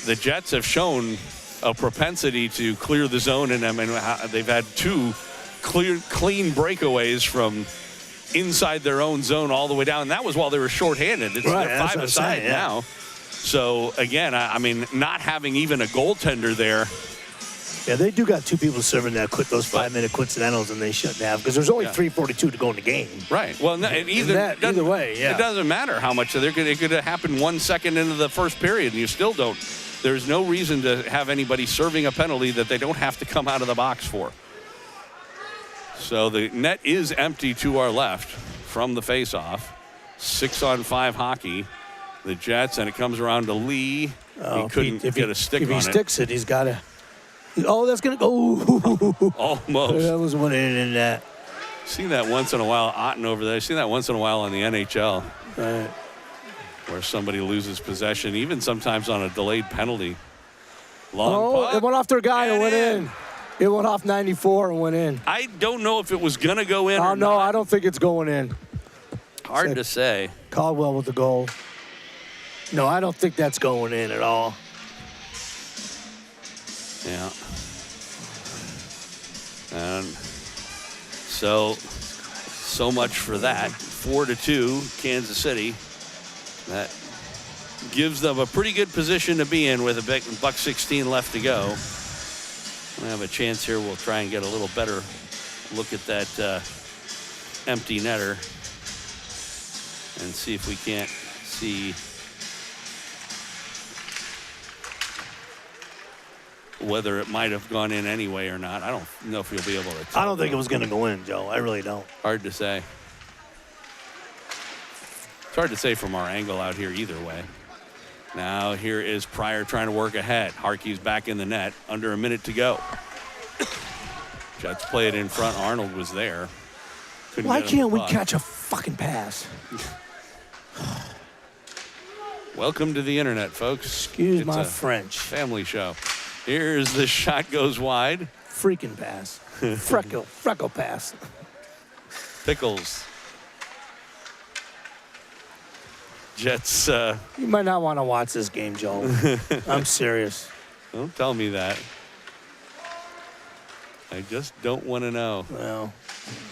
the Jets have shown a propensity to clear the zone, and they've had 2 clean breakaways from inside their own zone all the way down. And that was while they were shorthanded. They're 5 aside now. So again, not having even a goaltender there. Yeah, they do got 2 people serving those 5-minute coincidentals, and they shouldn't have, because there's only 3:42 to go in the game. Right. Well, either way, yeah. It doesn't matter how much. It could happen 1 second into the first period, and you still don't. There's no reason to have anybody serving a penalty that they don't have to come out of the box for. So the net is empty to our left from the faceoff. 6-on-5 hockey. The Jets, and it comes around to Lee. He couldn't get a stick on it. If he sticks it, he's got to. Oh, that's going to go. Almost. That was one in that. Seen that once in a while, Otten over there. Seen that once in a while in the NHL. Right. Where somebody loses possession, even sometimes on a delayed penalty. Long puck. It went off their guy and went in. in. It went off 94 and went in. I don't know if it was going to go in or no, not. I don't think it's going in. Hard to say. Caldwell with the goal. No, I don't think that's going in at all. Yeah. And so much for that. 4-2, Kansas City. That gives them a pretty good position to be in with a $1:16 left to go. We have a chance here. We'll try and get a little better look at that empty netter and see if we can't see whether it might have gone in anyway or not. I don't know if you'll be able to tell. I don't think it was going to go in, Joe. I really don't. Hard to say. It's hard to say from our angle out here either way. Now here is Pryor trying to work ahead. Harkey's back in the net. Under a minute to go. Jets play it in front. Arnold was there. Why can't we catch a fucking pass? Welcome to the internet, folks. Excuse my French. Family show. Here's the shot goes wide. Freaking pass. Freckle pass. Pickles. Jets. You might not want to watch this game, Joe. I'm serious. Don't tell me that. I just don't want to know. Well,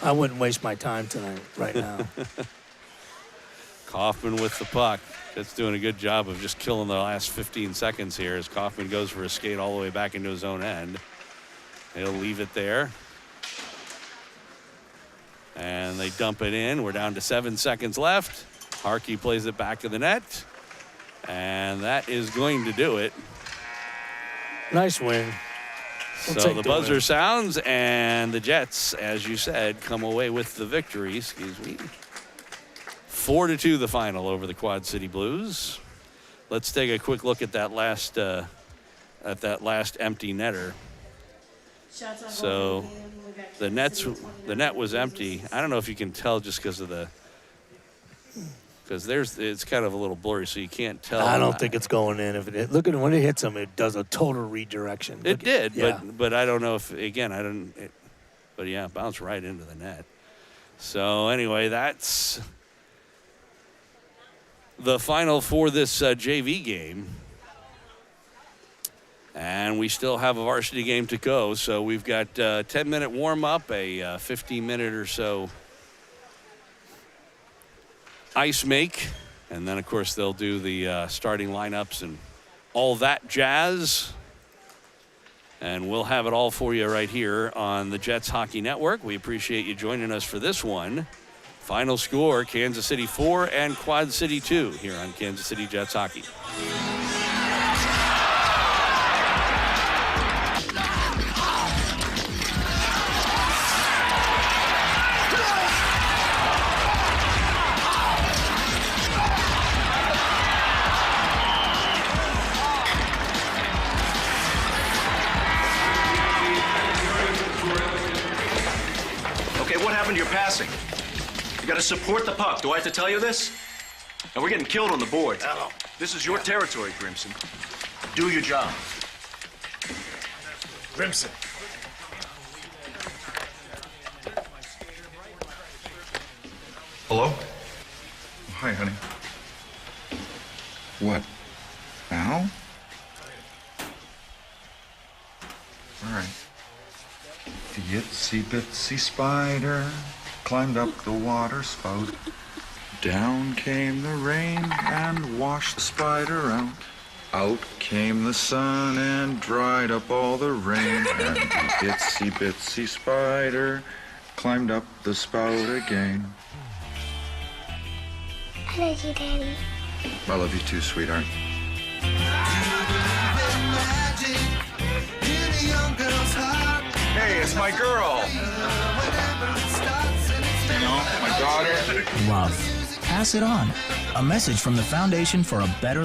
I wouldn't waste my time tonight, right now. Kaufman with the puck. That's doing a good job of just killing the last 15 seconds here as Kaufman goes for a skate all the way back into his own end. He'll leave it there. And they dump it in. We're down to 7 seconds left. Harkey plays it back to the net. And that is going to do it. Nice win. So the buzzer sounds, and the Jets, as you said, come away with the victory. 4-2 the final over the Quad City Blues. Let's take a quick look at that last empty netter. So the net was empty. I don't know if you can tell just because it's kind of a little blurry, so you can't tell. I don't think it's going in. Look at it when it hits him, it does a total redirection. It did, yeah. but I don't know if but yeah, it bounced right into the net. So anyway, that's the final for this JV game. And we still have a varsity game to go. So we've got a 10-minute warm-up, a 15-minute or so ice make. And then, of course, they'll do the starting lineups and all that jazz. And we'll have it all for you right here on the Jets Hockey Network. We appreciate you joining us for this one. Final score, Kansas City 4 and Quad City 2 here on Kansas City Jets Hockey. Okay, what happened to your passing? You gotta support the puck. Do I have to tell you this? And we're getting killed on the boards. Hello. This is your territory, Grimson. Do your job. Grimson. Hello? Hi, honey. What? Now? All right. The itsy bitsy spider climbed up the water spout. Down came the rain and washed the spider out. Out came the sun and dried up all the rain. And the itsy bitsy spider climbed up the spout again. I love you, Daddy. I love you too, sweetheart. Hey, it's my girl. You know, my daughter. Love. Pass it on. A message from the Foundation for a Better